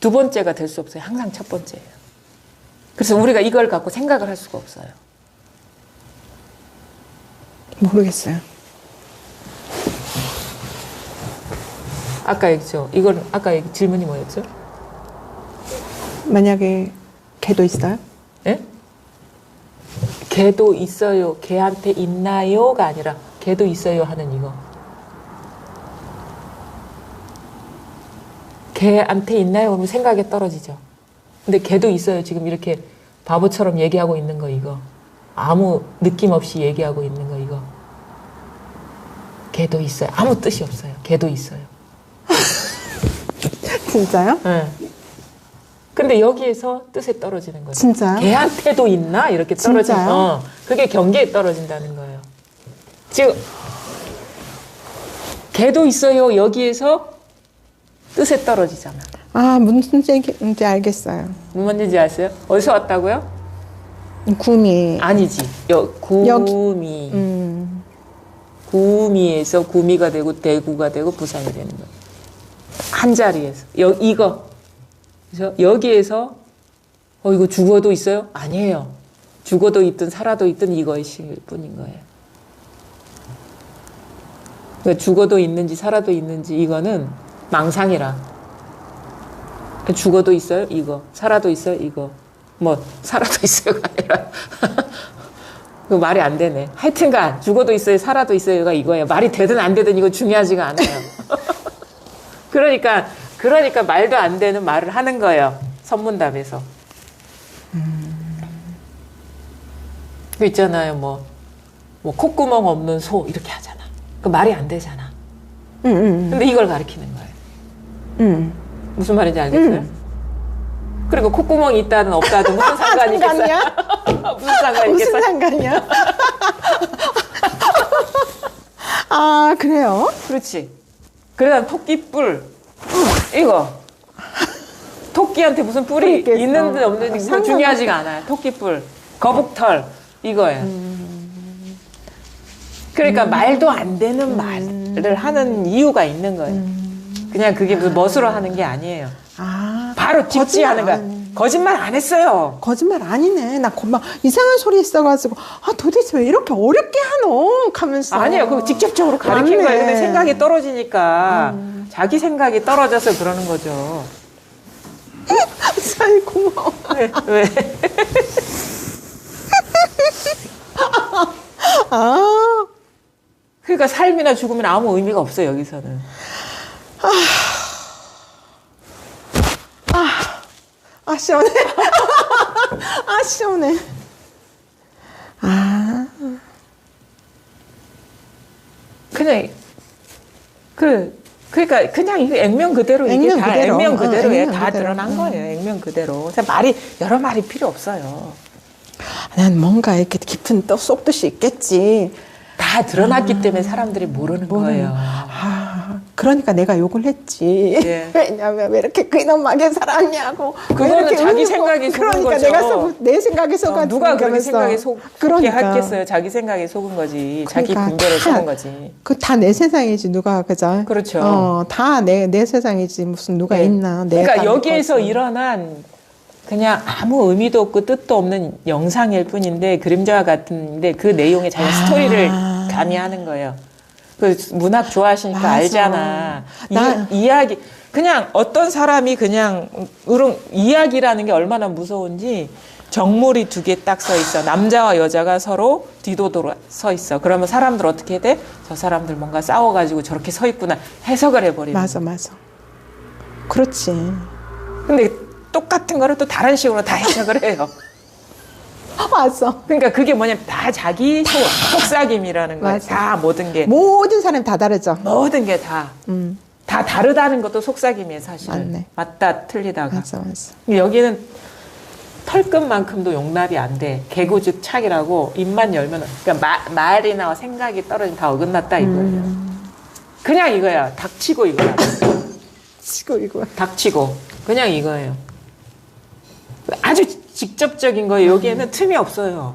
두 번째가 될 수 없어요. 항상 첫 번째예요. 그래서 우리가 이걸 갖고 생각을 할 수가 없어요. 모르겠어요. 아까 얘기죠. 이건 아까 질문이 뭐였죠? 만약에 개도 있어요? 예? 개도 있어요. 개한테 있나요가 아니라 개도 있어요 하는 이거. 개한테 있나요? 그러면 생각에 떨어지죠. 근데 개도 있어요. 지금 이렇게 바보처럼 얘기하고 있는 거 이거. 아무 느낌 없이 얘기하고 있는 거 이거. 개도 있어요. 아무 뜻이 없어요. 개도 있어요. 진짜요? 네. 근데 여기에서 뜻에 떨어지는 거예요. 진짜요? 개한테도 있나? 이렇게 떨어지는 진짜요? 그게 경계에 떨어진다는 거예요. 지금 개도 있어요. 여기에서 뜻에 떨어지잖아. 아, 무슨 얘기인지 알겠어요. 무슨 말인지 아세요? 어디서 왔다고요? 구미. 아니지. 구미. 구미에서 구미가 되고 대구가 되고 부산이 되는 거예요. 한 자리에서. 이거. 그래서 여기에서 이거 죽어도 있어요? 아니에요. 죽어도 있든 살아도 있든 이것일 뿐인 거예요. 그러니까 죽어도 있는지 살아도 있는지 이거는 망상이라. 죽어도 있어요? 이거. 살아도 있어요? 이거. 뭐 살아도 있어요가 아니라 그 말이 안 되네. 하여튼간 죽어도 있어요, 살아도 있어요가 이거예요. 말이 되든 안 되든 이거 중요하지가 않아요. 그러니까 말도 안 되는 말을 하는 거예요. 선문답에서. 그 있잖아요. 뭐 콧구멍 없는 소 이렇게 하잖아. 그 말이 안 되잖아. 근데 이걸 가리키는 거예요. 무슨 말인지 알겠어요? 그리고 콧구멍이 있다든 없다든 무슨 상관이 있겠어요? 무슨 상관이 있겠어요? 무슨 상관이야? 아, 그래요? 그렇지. 그러다 토끼뿔 이거 토끼한테 무슨 뿔이 그러겠어. 있는지 없는지 그거 중요하지가 않아요. 토끼뿔, 거북털 이거예요. 그러니까 말도 안 되는 말을 하는 이유가 있는 거예요. 그냥 그게 무슨 멋으로 하는 게 아니에요. 아, 바로 직지하는 거야. 거짓말 안 했어요. 거짓말 아니네. 나 막 이상한 소리 있어가지고 아, 도대체 왜 이렇게 어렵게 하노? 하면서. 아니에요. 그 직접적으로 가르친 맞네. 거예요. 근데 생각이 떨어지니까 자기 생각이 떨어져서 그러는 거죠. 아이, 고마워. 왜? 아, 그러니까 삶이나 죽음이나 아무 의미가 없어요. 여기서는. 아, 시원해. 아, 시원해. 아, 그냥 그러니까 그냥 이거 액면 그대로 이게 액면 다 그대로. 액면 그대로에 액면 다 그대로. 드러난 거예요. 액면 그대로. 그래서 말이 여러 말이 필요 없어요. 난 뭔가 이렇게 깊은 쏙뜻이 있겠지. 다 드러났기 때문에 사람들이 모르는 거예요. 아, 그러니까 내가 욕을 했지. 예. 왜냐면 왜 이렇게 근엄하게 살았냐고. 그거는 왜 이렇게 자기 울고. 생각이 속은 그러니까 거죠. 내가 내 생각에 속아서 누가 그렇게 생각에 속게 그러니까. 했겠어요. 자기 생각에 속은 거지. 자기 그러니까 분별에 다- 속은 거지. 그 다 내 세상이지 누가 그죠? 그렇죠. 다 내 세상이지 무슨 누가 네. 있나? 그러니까 내가 여기에서 거지. 일어난 그냥 아무 의미도 없고 뜻도 없는 영상일 뿐인데 그림자와 같은데 그 내용에 자기 스토리를 가미하는 거예요. 그 문학 좋아하시니까 맞아. 알잖아. 나- 이야기 그냥 어떤 사람이 그냥 이야기라는 게 얼마나 무서운지 정물이 두 개 딱 서 있어. 남자와 여자가 서로 뒤도돌아 서 있어. 그러면 사람들 어떻게 돼? 저 사람들 뭔가 싸워가지고 저렇게 서 있구나 해석을 해버리는. 맞아, 맞아. 그렇지. 근데 똑같은 거를 또 다른 식으로 다 해석을 해요. 맞아. 그러니까 그게 뭐냐면 다 자기 속삭임이라는 거야. 맞아. 다 모든 게. 모든 사람이 다 다르죠. 모든 게 다. 다 다르다는 것도 속삭임이에요, 사실. 맞네. 맞다, 틀리다가. 맞아, 맞아. 여기는 털끝만큼도 용납이 안 돼. 개구즉 착이라고 입만 열면, 그러니까 말이나 생각이 떨어지면 다 어긋났다 이거예요. 그냥 이거야. 닥치고 이거야. 치고 이거. 닥치고. 그냥 이거예요. 아주 직접적인 거예요. 여기에는 틈이 없어요.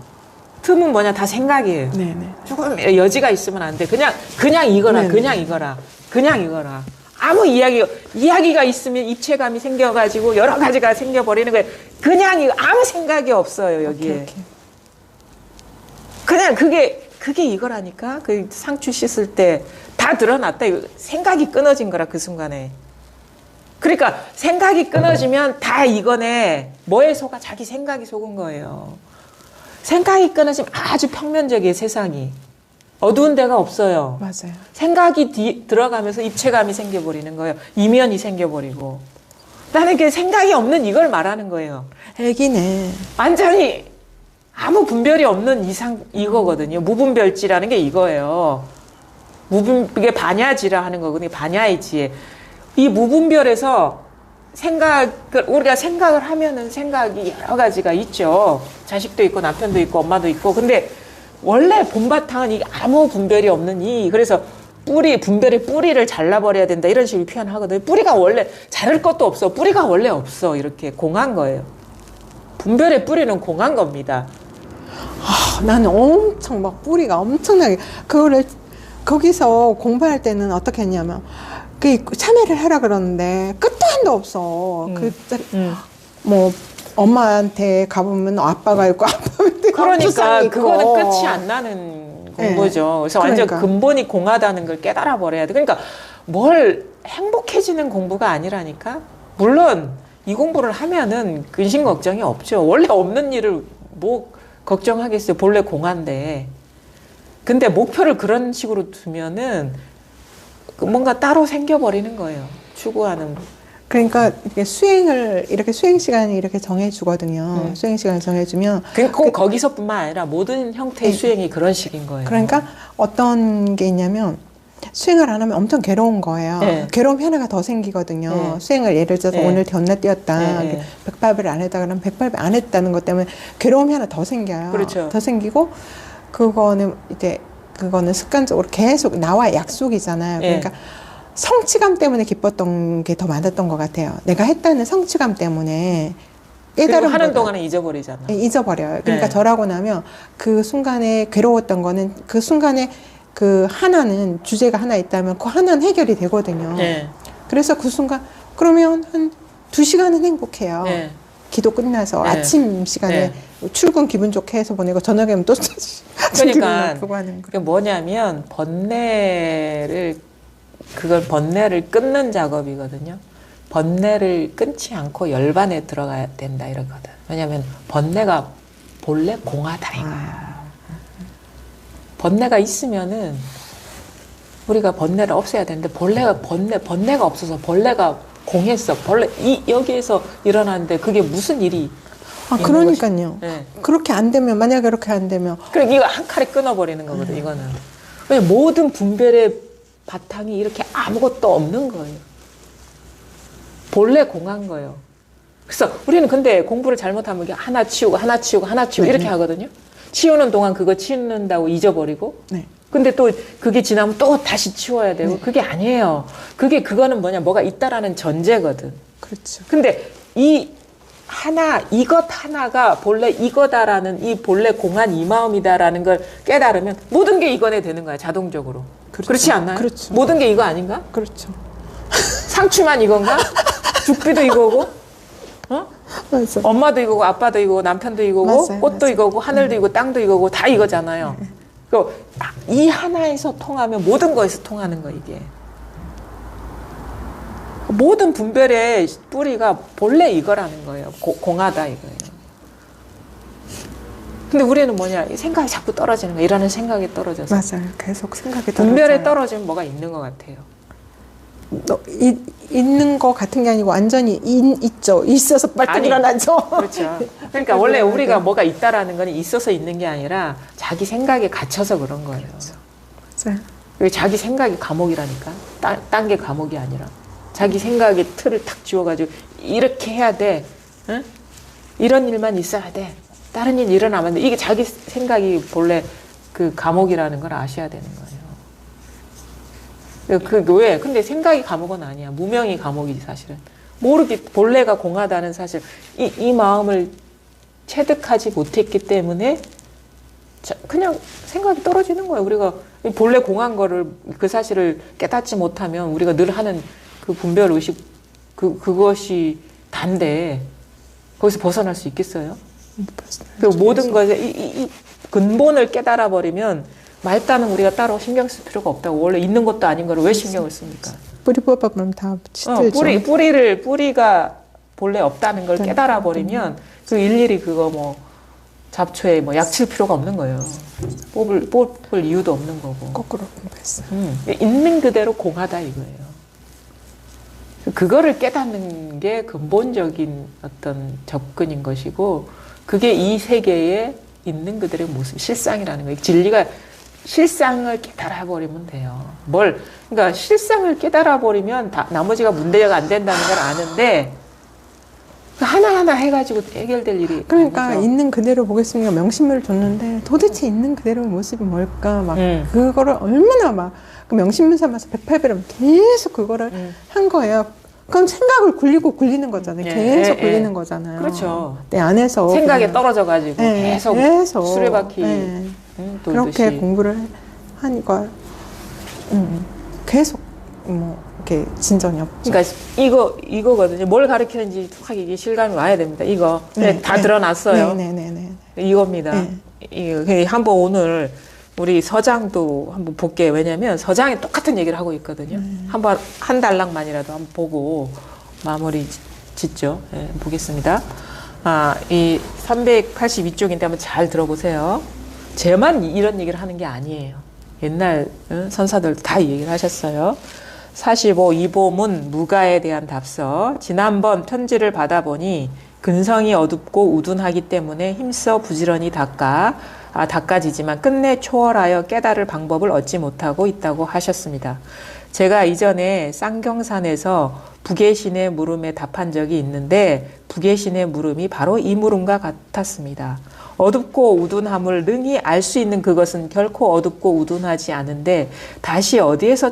틈은 뭐냐? 다 생각이에요. 네네. 조금 여지가 있으면 안 돼. 그냥 이거라. 네네. 그냥 이거라. 그냥 이거라. 아무 이야기가 있으면 입체감이 생겨가지고 여러 가지가 생겨버리는 거예요. 그냥 이거 아무 생각이 없어요, 여기에. 오케이. 그냥 그게 이거라니까. 그 상추 씻을 때 다 드러났다. 이거 생각이 끊어진 거라, 그 순간에. 그러니까 생각이 끊어지면 다 이거네. 뭐에 속아? 자기 생각이 속은 거예요. 생각이 끊어지면 아주 평면적이에요, 세상이. 어두운 데가 없어요. 맞아요. 생각이 들어가면서 입체감이 생겨버리는 거예요. 이면이 생겨버리고. 나는 그 생각이 없는 이걸 말하는 거예요. 애기네. 완전히 아무 분별이 없는 이거거든요. 무분별지라는 게 이거예요. 이게 반야지라 하는 거거든요. 반야의 지혜. 이 무분별에서 우리가 생각을 하면은 생각이 여러 가지가 있죠. 자식도 있고 남편도 있고 엄마도 있고. 근데 원래 본바탕은 이게 아무 분별이 없는 그래서 분별의 뿌리를 잘라버려야 된다. 이런 식으로 표현하거든요. 뿌리가 원래 자를 것도 없어. 뿌리가 원래 없어. 이렇게 공한 거예요. 분별의 뿌리는 공한 겁니다. 나는 엄청 막 뿌리가 엄청나게 그거를 거기서 공부할 때는 어떻게 했냐면 참여를 하라 그러는데 끝도 한도 없어. 뭐 엄마한테 가보면 아빠가 있고 아빠한테 그러니까 있고. 그거는 끝이 안 나는 공부죠. 그래서 완전 그러니까. 근본이 공하다는 걸 깨달아 버려야 돼. 그러니까 뭘 행복해지는 공부가 아니라니까. 물론 이 공부를 하면은 근심 걱정이 없죠. 원래 없는 일을 뭐 걱정하겠어요. 본래 공한데. 근데 목표를 그런 식으로 두면은 뭔가 따로 생겨버리는 거예요. 추구하는. 그러니까 이렇게 수행 시간을 이렇게 정해주거든요. 수행 시간을 정해주면. 거기서뿐만 아니라 모든 형태의 수행이 그런 식인 거예요. 그러니까 어떤 게 있냐면 수행을 안 하면 엄청 괴로운 거예요. 네. 괴로움이 하나가 더 생기거든요. 네. 수행을 예를 들어서 네. 오늘 건너뛰었다. 네. 108배를 안 했다 그러면 108배 안 했다는 것 때문에 괴로움이 하나 더 생겨요. 그렇죠. 더 생기고 그거는 습관적으로 계속 나와 약속이잖아요. 네. 그러니까 성취감 때문에 기뻤던 게 더 많았던 것 같아요. 내가 했다는 성취감 때문에 그리고 하는 동안은 잊어버리잖아. 잊어버려요. 그러니까 네. 절하고 나면 그 순간에 괴로웠던 거는 그 순간에 그 하나는 주제가 하나 있다면 그 하나는 해결이 되거든요. 네. 그래서 그 순간 그러면 한 2시간은 행복해요. 네. 기도 끝나서 네. 아침 시간에 출근 기분 좋게 해서 보내고 저녁에는 또 기분 그러니까 나쁘고 하는 거. 그게 뭐냐면 번뇌를 끊는 작업이거든요. 번뇌를 끊지 않고 열반에 들어가야 된다 이러거든. 왜냐하면 번뇌가 본래 공하다 이거야. 번뇌가 있으면은 우리가 번뇌를 없애야 되는데 번뇌가 없어서 벌레가 공했어. 여기에서 일어나는데 그게 무슨 일이 그러니까요. 네. 그렇게 안 되면 만약에 그렇게 안 되면 그러니까 이거 한 칼에 끊어버리는 거거든. 이거는 왜냐 모든 분별의 바탕이 이렇게 아무것도 없는 거예요. 본래 공한 거예요. 그래서 우리는 근데 공부를 잘못하면 이게 하나 치우고 이렇게 하거든요. 치우는 동안 그거 치운다고 잊어버리고. 네. 근데 또 그게 지나면 또 다시 치워야 되고. 그게 아니에요. 그거는 뭐가 있다라는 전제거든. 그렇죠. 근데 이것 하나가 본래 이거다라는 이 본래 공한 이 마음이다라는 걸 깨달으면 모든 게 이거네 되는 거야, 자동적으로. 그렇죠. 그렇지 않나요? 그렇죠. 모든 게 이거 아닌가? 그렇죠. 상추만 이건가? 죽비도 이거고, 맞아. 엄마도 이거고, 아빠도 이거고, 남편도 이거고, 맞아요, 꽃도 맞아요. 이거고, 하늘도 이거고, 땅도 이거고, 다 이거잖아요. 이 하나에서 통하면 모든 거에서 통하는 거 이게. 모든 분별의 뿌리가 본래 이거라는 거예요. 공하다 이거예요. 근데 우리는 뭐냐, 생각이 자꾸 떨어지는 거야. 이라는 생각이 떨어져서. 맞아요. 계속 생각이 떨어져요. 분별에 떨어지면 뭐가 있는 것 같아요. 있는 거 같은 게 아니고 완전히 있죠. 있어서 빨리 일어나죠. 그렇죠. 그러니까 원래 우리가 뭐가 있다라는 건 있어서 있는 게 아니라 자기 생각에 갇혀서 그런 거예요. 맞아요. 자기 생각이 감옥이라니까. 딴 게 감옥이 아니라. 자기 생각의 틀을 탁 지워가지고 이렇게 해야 돼. 응? 이런 일만 있어야 돼. 다른 일 일어나면 안 돼. 이게 자기 생각이 본래 그 감옥이라는 걸 아셔야 되는 거예요. 그 왜? 근데 생각이 감옥은 아니야. 무명이 감옥이지 사실은. 모르기 본래가 공하다는 사실. 이 마음을 체득하지 못했기 때문에 그냥 생각이 떨어지는 거예요. 우리가 본래 공한 거를 그 사실을 깨닫지 못하면 우리가 늘 하는 그 분별 의식 그것이 단데 거기서 벗어날 수 있겠어요? 그 모든 것에 이 근본을 깨달아 버리면 말단은 우리가 따로 신경 쓸 필요가 없다고. 원래 있는 것도 아닌 거를 왜 신경을 씁니까? 뿌리 뽑아보면 다 치들죠. 뿌리가 본래 없다는 걸 깨달아 버리면 그 일일이 그거 뭐 잡초에 뭐 약칠 필요가 없는 거예요. 뽑을 이유도 없는 거고. 거꾸로 공부했어요. 있는 그대로 공하다 이거예요. 그거를 깨닫는 게 근본적인 어떤 접근인 것이고, 그게 이 세계에 있는 그들의 모습, 실상이라는 거예요. 진리가 실상을 깨달아 버리면 돼요. 그러니까 실상을 깨달아 버리면 나머지가 문제가 안 된다는 걸 아는데 하나하나 해가지고 해결될 일이 그러니까 아니죠. 있는 그대로 보겠습니다. 명심을 줬는데 도대체 있는 그대로의 모습이 뭘까? 막 그거를 얼마나 막 그 명심을 삼아서 108배를 계속 그거를 한 거예요. 그럼 생각을 굴리는 거잖아요. 계속 굴리는 거잖아요. 그렇죠. 내 안에서 생각에 그냥, 떨어져가지고 계속 수레바퀴 그렇게 공부를 하니까 계속 뭐 이렇게 진전이 없죠. 그러니까 이거거든요. 뭘 가르치는지 확 이게 실감이 와야 됩니다. 이거 다 드러났어요. 이겁니다. 이거 한번 오늘 우리 서장도 한번 볼게요. 왜냐면 서장이 똑같은 얘기를 하고 있거든요. 한번 한 달락만이라도 한번 보고 마무리 짓죠. 보겠습니다. 이 382쪽인데 한번 잘 들어보세요. 쟤만 이런 얘기를 하는 게 아니에요. 옛날 선사들도 다 이 얘기를 하셨어요. 45 이보문 무가에 대한 답서. 지난번 편지를 받아보니 근성이 어둡고 우둔하기 때문에 힘써 부지런히 닦아지지만 끝내 초월하여 깨달을 방법을 얻지 못하고 있다고 하셨습니다. 제가 이전에 쌍경산에서 부계신의 물음에 답한 적이 있는데 부계신의 물음이 바로 이 물음과 같았습니다. 어둡고 우둔함을 능히 알 수 있는 그것은 결코 어둡고 우둔하지 않은데 다시 어디에서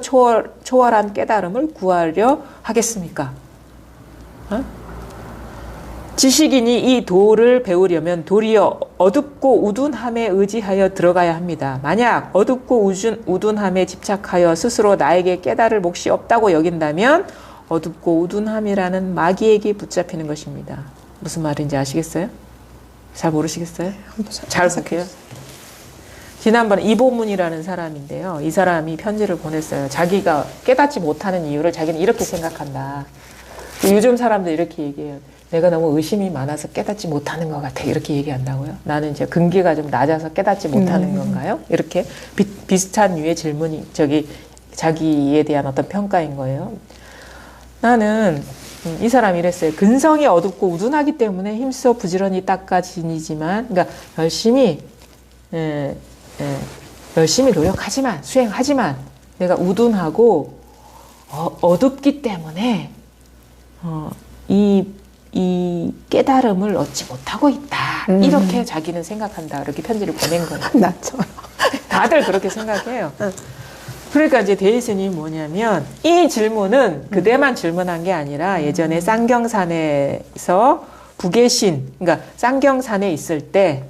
초월한 깨달음을 구하려 하겠습니까? 지식인이 이 도를 배우려면 도리어 어둡고 우둔함에 의지하여 들어가야 합니다. 만약 어둡고 우둔함에 집착하여 스스로 나에게 깨달을 몫이 없다고 여긴다면 어둡고 우둔함이라는 마귀에게 붙잡히는 것입니다. 무슨 말인지 아시겠어요? 잘 모르시겠어요? 잘 볼게요. 지난번에 이보문이라는 사람인데요. 이 사람이 편지를 보냈어요. 자기가 깨닫지 못하는 이유를 자기는 이렇게 생각한다. 요즘 사람들 이렇게 얘기해요. 내가 너무 의심이 많아서 깨닫지 못하는 것 같아. 이렇게 얘기한다고요. 나는 이제 근기가 좀 낮아서 깨닫지 못하는 건가요? 이렇게 비슷한 류의 질문이 자기에 대한 어떤 평가인 거예요. 나는 이 사람이 이랬어요. 근성이 어둡고 우둔하기 때문에 힘써 부지런히 닦아지니지만, 그러니까 열심히 노력하지만, 수행하지만, 내가 우둔하고 어둡기 때문에 이 깨달음을 얻지 못하고 있다. 이렇게 자기는 생각한다. 이렇게 편지를 보낸 거예요. 낫죠. 다들 그렇게 생각해요. 그러니까 이제 데이슨이 뭐냐면 이 질문은 그대만 질문한 게 아니라 예전에 쌍경산에서 부계신, 그러니까 쌍경산에 있을 때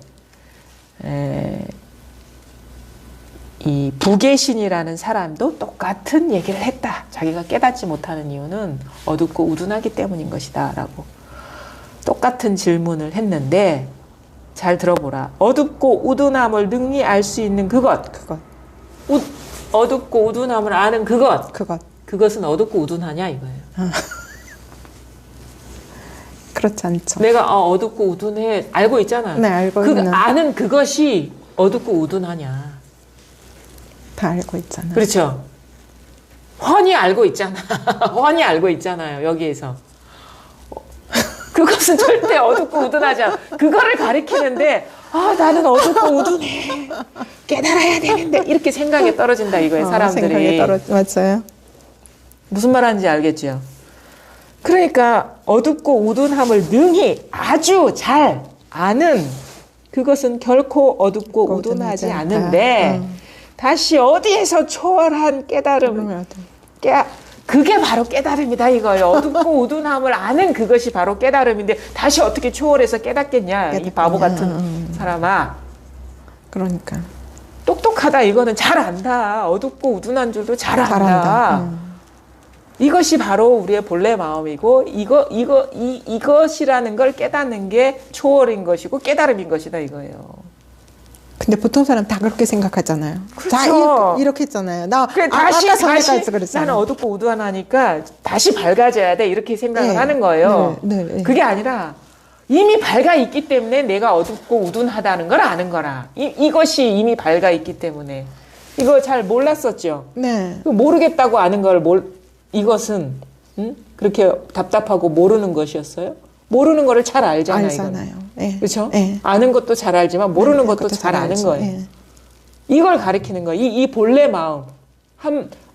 이 부계신이라는 사람도 똑같은 얘기를 했다. 자기가 깨닫지 못하는 이유는 어둡고 우둔하기 때문인 것이다 라고 똑같은 질문을 했는데, 잘 들어보라. 어둡고 우둔함을 능히 알 수 있는 그것. 어둡고 우둔함을 아는 그것. 그것은 어둡고 우둔하냐 이거예요. 그렇지 않죠. 내가 어둡고 우둔해 알고 있잖아. 네, 알고 있는. 아는 그것이 어둡고 우둔하냐. 다 알고 있잖아요. 그렇죠. 훤히 알고 있잖아. 훤히 알고 있잖아요. 여기에서. 그것은 절대 어둡고 우둔하지 않아. 그거를 가리키는데 나는 어둡고 우둔해. 깨달아야 되는데 이렇게 생각에 떨어진다 이거예요. 사람들이. 맞아요. 무슨 말 하는지 알겠죠? 그러니까 어둡고 우둔함을 능히 아주 잘 아는 그것은 결코 어둡고 우둔하지 않은데 다시 어디에서 초월한 깨달음 그게 바로 깨달음이다 이거예요. 어둡고 우둔함을 아는 그것이 바로 깨달음인데 다시 어떻게 초월해서 깨닫겠냐 이 바보 같은 사람아. 그러니까 똑똑하다 이거는 잘 안다. 어둡고 우둔한 줄도 잘 안다. 이것이 바로 우리의 본래 마음이고 이것이라는 걸 깨닫는 게 초월인 것이고 깨달음인 것이다 이거예요. 근데 보통 사람 다 그렇게 생각하잖아요. 그렇죠. 다 이렇게 했잖아요. 다시 나는 어둡고 우둔하니까 다시 밝아져야 돼 이렇게 생각을 하는 거예요. 그게 아니라 이미 밝아 있기 때문에 내가 어둡고 우둔하다는 걸 아는 거라. 이것이 이미 밝아 있기 때문에 이거 잘 몰랐었죠. 네. 모르겠다고 아는 걸 이것은 그렇게 답답하고 모르는 것이었어요. 모르는 거를 잘 알잖아요. 네. 그렇죠? 네. 아는 것도 잘 알지만 모르는 것도 잘 아는 거예요. 네. 이걸 가리키는 거예요. 이 본래 마음.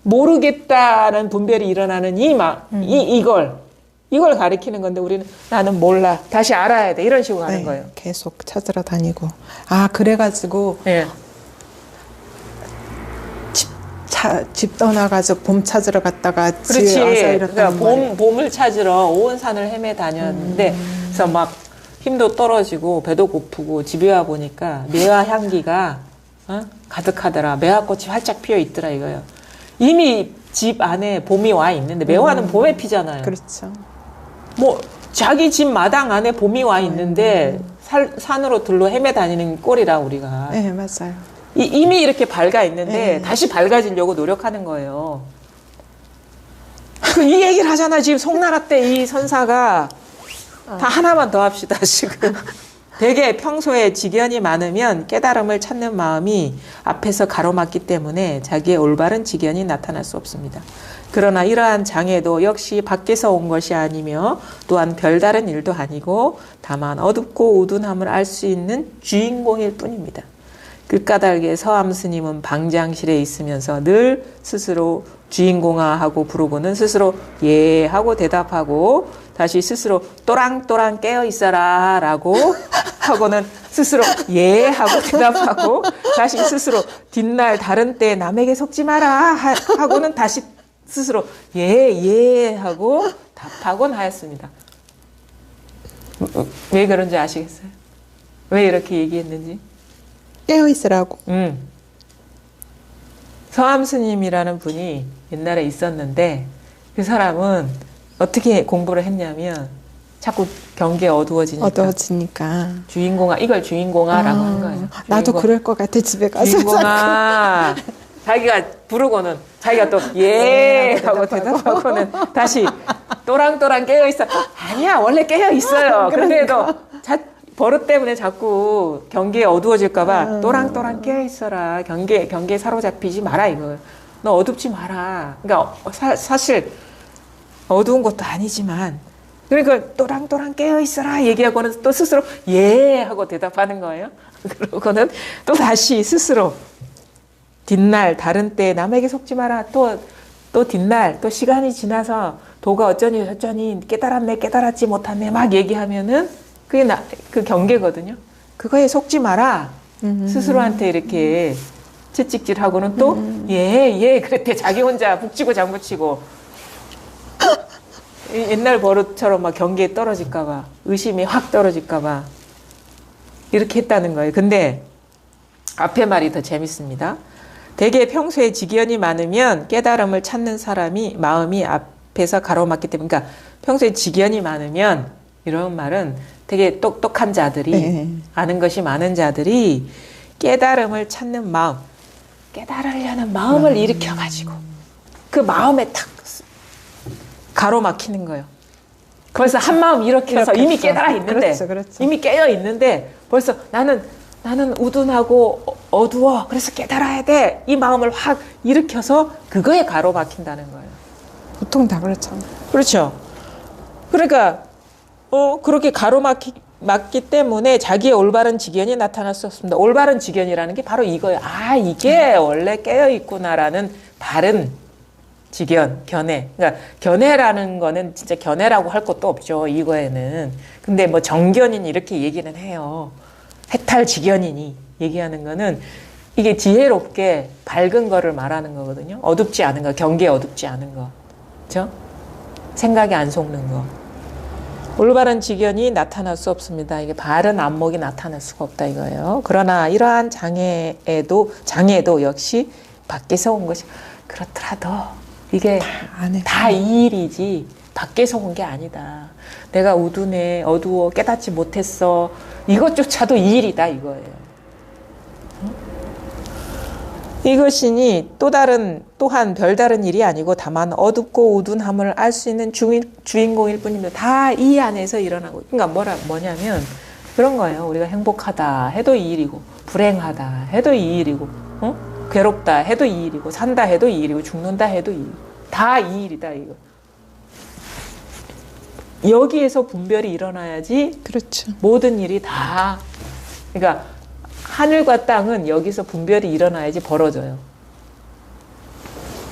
모르겠다는 분별이 일어나는 이걸 가리키는 건데 우리는 나는 몰라. 다시 알아야 돼. 이런 식으로 가는 거예요. 계속 찾으러 다니고. 그래가지고 집 떠나가지고 봄 찾으러 갔다가 그렇지. 와서 이렇다. 봄을 찾으러 온 산을 헤매 다녔는데 그래서 막 힘도 떨어지고 배도 고프고 집에 와 보니까 매화 향기가 가득하더라. 매화꽃이 활짝 피어 있더라 이거예요. 이미 집 안에 봄이 와 있는데 매화는 봄에 피잖아요. 그렇죠. 뭐 자기 집 마당 안에 봄이 와 있는데 산으로 들러 헤매 다니는 꼴이라 우리가. 네, 맞아요. 이미 이렇게 밝아 있는데 다시 밝아지려고 노력하는 거예요. 이 얘기를 하잖아. 지금 송나라 때 이 선사가 다 하나만 더 합시다. 지금 되게 평소에 지견이 많으면 깨달음을 찾는 마음이 앞에서 가로막기 때문에 자기의 올바른 지견이 나타날 수 없습니다. 그러나 이러한 장애도 역시 밖에서 온 것이 아니며 또한 별다른 일도 아니고 다만 어둡고 우둔함을 알 수 있는 주인공일 뿐입니다. 그 까닭에 서암 스님은 방장실에 있으면서 늘 스스로 주인공아 하고 부르고는 스스로 예 하고 대답하고 다시 스스로 또랑또랑 깨어 있어라 라고 하고는 스스로 예 하고 대답하고 다시 스스로 뒷날 다른 때 남에게 속지 마라 하고는 다시 스스로 예 하고 답하곤 하였습니다. 왜 그런지 아시겠어요? 왜 이렇게 얘기했는지? 깨어있으라고. 서암 스님이라는 분이 옛날에 있었는데 그 사람은 어떻게 공부를 했냐면 자꾸 경계가 어두워지니까 주인공아 이걸 주인공아라고 한 거예요. 나도 그럴 것 같아. 집에 가서 주인공아 자기가 부르고는 자기가 또 예 하고 대답하고는 다시 또랑또랑 깨어있어. 아니야 원래 깨어있어요. 그런데도 버릇 때문에 자꾸 경계에 어두워질까봐 또랑또랑 깨어있어라. 경계에 사로잡히지 마라 이거. 너 어둡지 마라. 그러니까 사실 어두운 것도 아니지만 그러니까 또랑또랑 깨어있어라 얘기하고는 또 스스로 예 하고 대답하는 거예요. 그러고는 또 다시 스스로 뒷날 다른 때 남에게 속지 마라. 또 뒷날 또 시간이 지나서 도가 어쩌니 저쩌니 깨달았지 못하네 막 얘기하면은 그게 그 경계거든요. 그거에 속지 마라. 스스로한테 이렇게 채찍질하고는 또 예 그랬대. 자기 혼자 북치고 장구치고 옛날 버릇처럼 막 경계에 떨어질까봐 의심이 확 떨어질까봐 이렇게 했다는 거예요. 근데 앞에 말이 더 재밌습니다. 대개 평소에 지견이 많으면 깨달음을 찾는 사람이 마음이 앞에서 가로막기 때문에 그러니까 평소에 지견이 많으면 이런 말은 되게 똑똑한 자들이 네. 아는 것이 많은 자들이 깨달음을 찾는 마음, 깨달으려는 마음을 일으켜가지고 그 마음에 탁 가로막히는 거예요. 그래서 한 마음 일으켜서 이렇게 이미 해서. 깨달아 있는데, 그렇죠. 이미 깨어 있는데 벌써 나는 우둔하고 어두워. 그래서 깨달아야 돼. 이 마음을 확 일으켜서 그거에 가로막힌다는 거예요. 보통 다 그렇죠. 그렇죠. 그러니까 그렇게 가로막기 때문에 자기의 올바른 지견이 나타날 수 없습니다. 올바른 지견이라는 게 바로 이거예요. 아, 이게 원래 깨어 있구나라는 바른 지견, 견해. 그러니까 견해라는 거는 진짜 견해라고 할 것도 없죠. 이거에는. 근데 뭐 정견이니 이렇게 얘기는 해요. 해탈지견이니 얘기하는 거는 이게 지혜롭게 밝은 거를 말하는 거거든요. 어둡지 않은 거, 경계에 어둡지 않은 거. 그렇죠? 생각이 안 속는 거. 올바른 지견이 나타날 수 없습니다. 이게 바른 안목이 나타날 수가 없다 이거예요. 그러나 이러한 장애도 역시 밖에서 온 것이 그렇더라도 이게 다 이 일이지 밖에서 온 게 아니다. 내가 우둔해, 어두워, 깨닫지 못했어. 이것조차도 이 일이다 이거예요. 이것이니 또한 별다른 일이 아니고 다만 어둡고 우둔함을 알 수 있는 주인공일 뿐입니다. 다 이 안에서 일어나고. 그러니까 뭐냐면 그런 거예요. 우리가 행복하다 해도 이 일이고, 불행하다 해도 이 일이고, 괴롭다 해도 이 일이고, 산다 해도 이 일이고, 죽는다 해도 이 일. 다 이 일이다 이거. 여기에서 분별이 일어나야지. 그렇죠. 모든 일이 다. 그러니까 하늘과 땅은 여기서 분별이 일어나야지 벌어져요.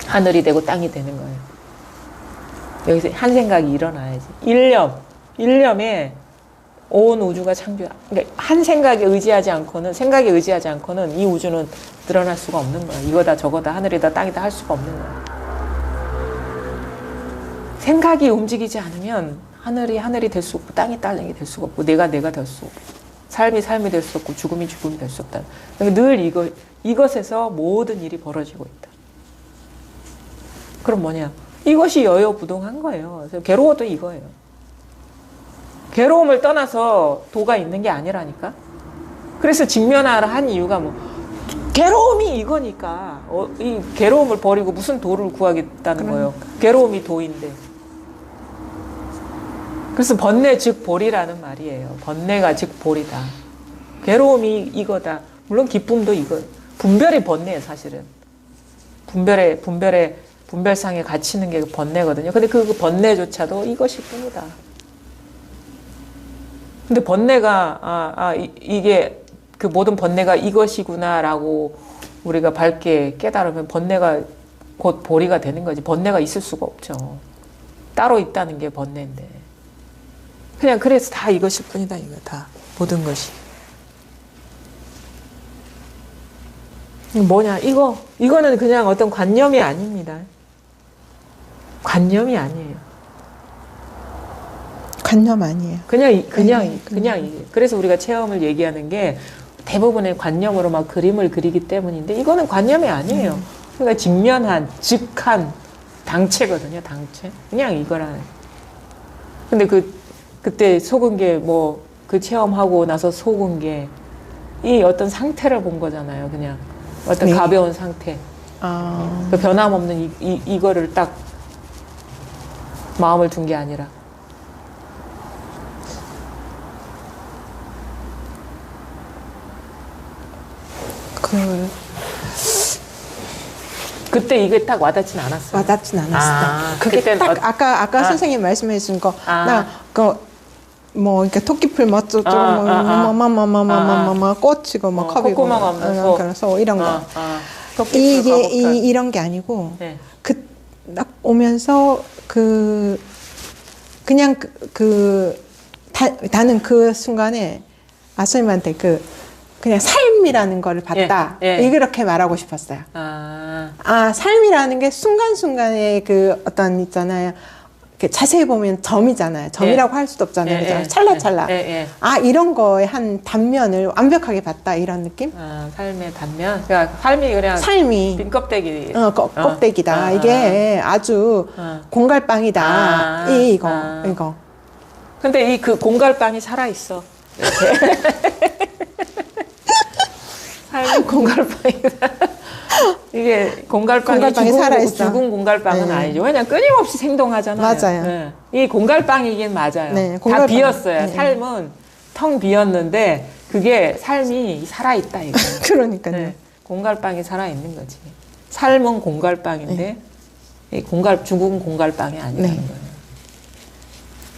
하늘이 되고 땅이 되는 거예요. 여기서 한 생각이 일어나야지. 일념에 온 우주가 창조. 그러니까 한 생각에 의지하지 않고는, 생각에 의지하지 않고는 이 우주는 드러날 수가 없는 거예요. 이거다 저거다 하늘이다 땅이다 할 수가 없는 거예요. 생각이 움직이지 않으면 하늘이 될 수 없고 땅이 될 수가 없고 내가 될 수 없고 삶이 될 수 없고 죽음이 될 수 없다. 그러니까 늘 이것에서 모든 일이 벌어지고 있다. 그럼 뭐냐? 이것이 여여부동한 거예요. 그래서 괴로워도 이거예요. 괴로움을 떠나서 도가 있는 게 아니라니까. 그래서 직면하라 한 이유가 뭐 괴로움이 이거니까 이 괴로움을 버리고 무슨 도를 구하겠다는 거예요. 괴로움이 도인데. 그래서 번뇌 즉 볼이라는 말이에요. 번뇌가 즉 볼이다. 괴로움이 이거다. 물론 기쁨도 이거. 분별이 번뇌예요, 사실은. 분별상에 갇히는 게 번뇌거든요. 근데 그 번뇌조차도 이것일 뿐이다. 근데 번뇌가 이게 그 모든 번뇌가 이것이구나라고 우리가 밝게 깨달으면 번뇌가 곧 보리가 되는 거지. 번뇌가 있을 수가 없죠. 따로 있다는 게 번뇌인데. 그냥 그래서 다 이것일 뿐이다. 이거 다 모든 것이. 뭐냐? 이거는 그냥 어떤 관념이 아닙니다. 관념이 아니에요. 관념 아니에요. 그냥 이게. 그래서 우리가 체험을 얘기하는 게 대부분의 관념으로 막 그림을 그리기 때문인데 이거는 관념이 아니에요. 그러니까 직면한, 즉한 당체거든요. 당체. 그냥 이거라는. 근데 그때 속은 게 그 체험하고 나서 속은 게 이 어떤 상태를 본 거잖아요. 그냥 어떤 가벼운 상태. 그 변함없는 이거를 딱 마음을 둔 게 아니라. 그때 이게 딱 와닿진 않았어요. 와닿진 않았어요. 그게 딱 아까 선생님 말씀해 주신 거, 이렇게 토끼풀 멋져고, 꽃이고, 컵이고, 콧구멍 없는 소. 그래서 이런 거. 이게 이런 게 아니고, 네. 딱 오면서 그냥 나는 그 순간에 아스님한테 그냥 삶이라는 거를 봤다. 이렇게 말하고 싶었어요. 삶이라는 게 순간순간에 어떤 있잖아요. 자세히 보면 점이잖아요. 점이라고 할 수도 없잖아요. 찰나찰나. 이런 거의 한 단면을 완벽하게 봤다. 이런 느낌? 삶의 단면? 그러니까 삶이 빈 껍데기. 껍데기다. 이게 아주 공갈빵이다. 이거. 근데 이 그 공갈빵이 살아있어. 삶은 공갈빵이다. 이게 공갈빵이 살아있어. 죽은 공갈빵은 네. 아니죠. 왜냐면 끊임없이 생동하잖아요. 맞아요. 네. 이 공갈빵이긴 맞아요. 네, 다 공갈빵. 비었어요. 네. 삶은 텅 비었는데 그게 삶이 살아있다 이거. 그러니까요. 네. 공갈빵이 살아있는 거지. 삶은 공갈빵인데 이 죽은 공갈빵이 아니라는 네. 거예요.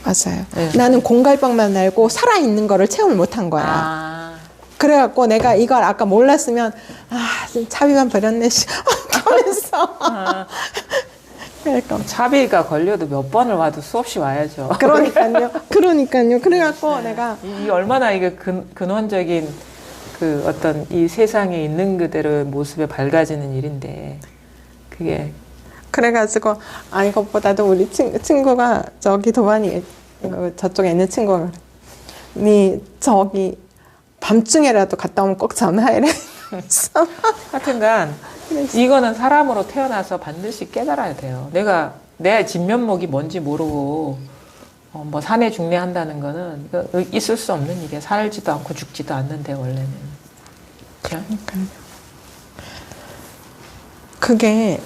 맞아요. 네. 나는 공갈빵만 알고 살아있는 거를 체험을 못한 거야. 아. 그래갖고 내가 이걸 아까 몰랐으면 좀 차비만 버렸네 하면서 그러니까 차비가 걸려도 몇 번을 와도 수없이 와야죠. 그러니까요. 그래갖고 네. 내가 이 얼마나 이게 근원적인 그 어떤 이 세상에 있는 그대로의 모습에 밝아지는 일인데 그게 그래가지고 이것보다도 우리 친구가 저기 도반이 저쪽에 있는 친구가 니 저기 밤중에라도 갔다 오면 꼭 전화해라. 하여튼간 이거는 사람으로 태어나서 반드시 깨달아야 돼요. 내가 내 진면목이 뭔지 모르고 뭐 산에 중례한다는 거는 이거 있을 수 없는 일이야. 살지도 않고 죽지도 않는데 원래는. 그렇죠? 그게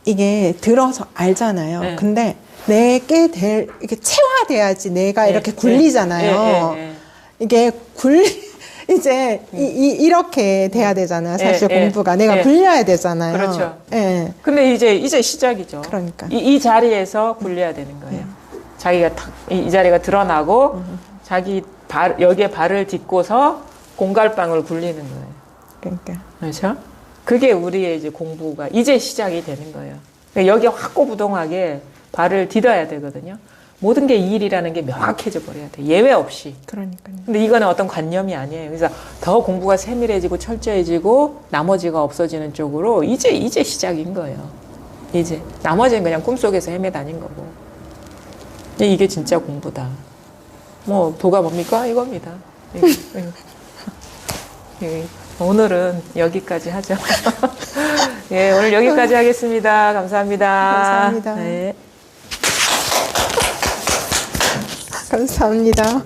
이게 들어서 알잖아요. 네. 근데 내게 이게 체화돼야지 내가 네, 이렇게 굴리잖아요. 네. 이게 이제 이렇게 돼야 되잖아요. 사실 네, 공부가 네. 내가 네. 굴려야 되잖아요. 그렇죠. 예. 근데 이제 시작이죠. 그러니까. 이 자리에서 굴려야 되는 거예요. 자기가 이 자리가 드러나고 자기 여기에 발을 딛고서 공갈빵을 굴리는 거예요. 그러니까. 그렇죠? 그게 우리의 이제 공부가 이제 시작이 되는 거예요. 그러니까 여기에 확고부동하게 발을 디뎌야 되거든요. 모든 게 이 일이라는 게 명확해져 버려야 돼. 예외 없이. 그러니까요. 근데 이거는 어떤 관념이 아니에요. 그래서 더 공부가 세밀해지고 철저해지고 나머지가 없어지는 쪽으로 이제 시작인 거예요. 이제 나머지는 그냥 꿈속에서 헤매다닌 거고. 이게 진짜 공부다. 뭐 도가 뭡니까? 이겁니다. 오늘은 여기까지 하죠. 예, 오늘 여기까지 하겠습니다. 감사합니다. 감사합니다. 네. 감사합니다.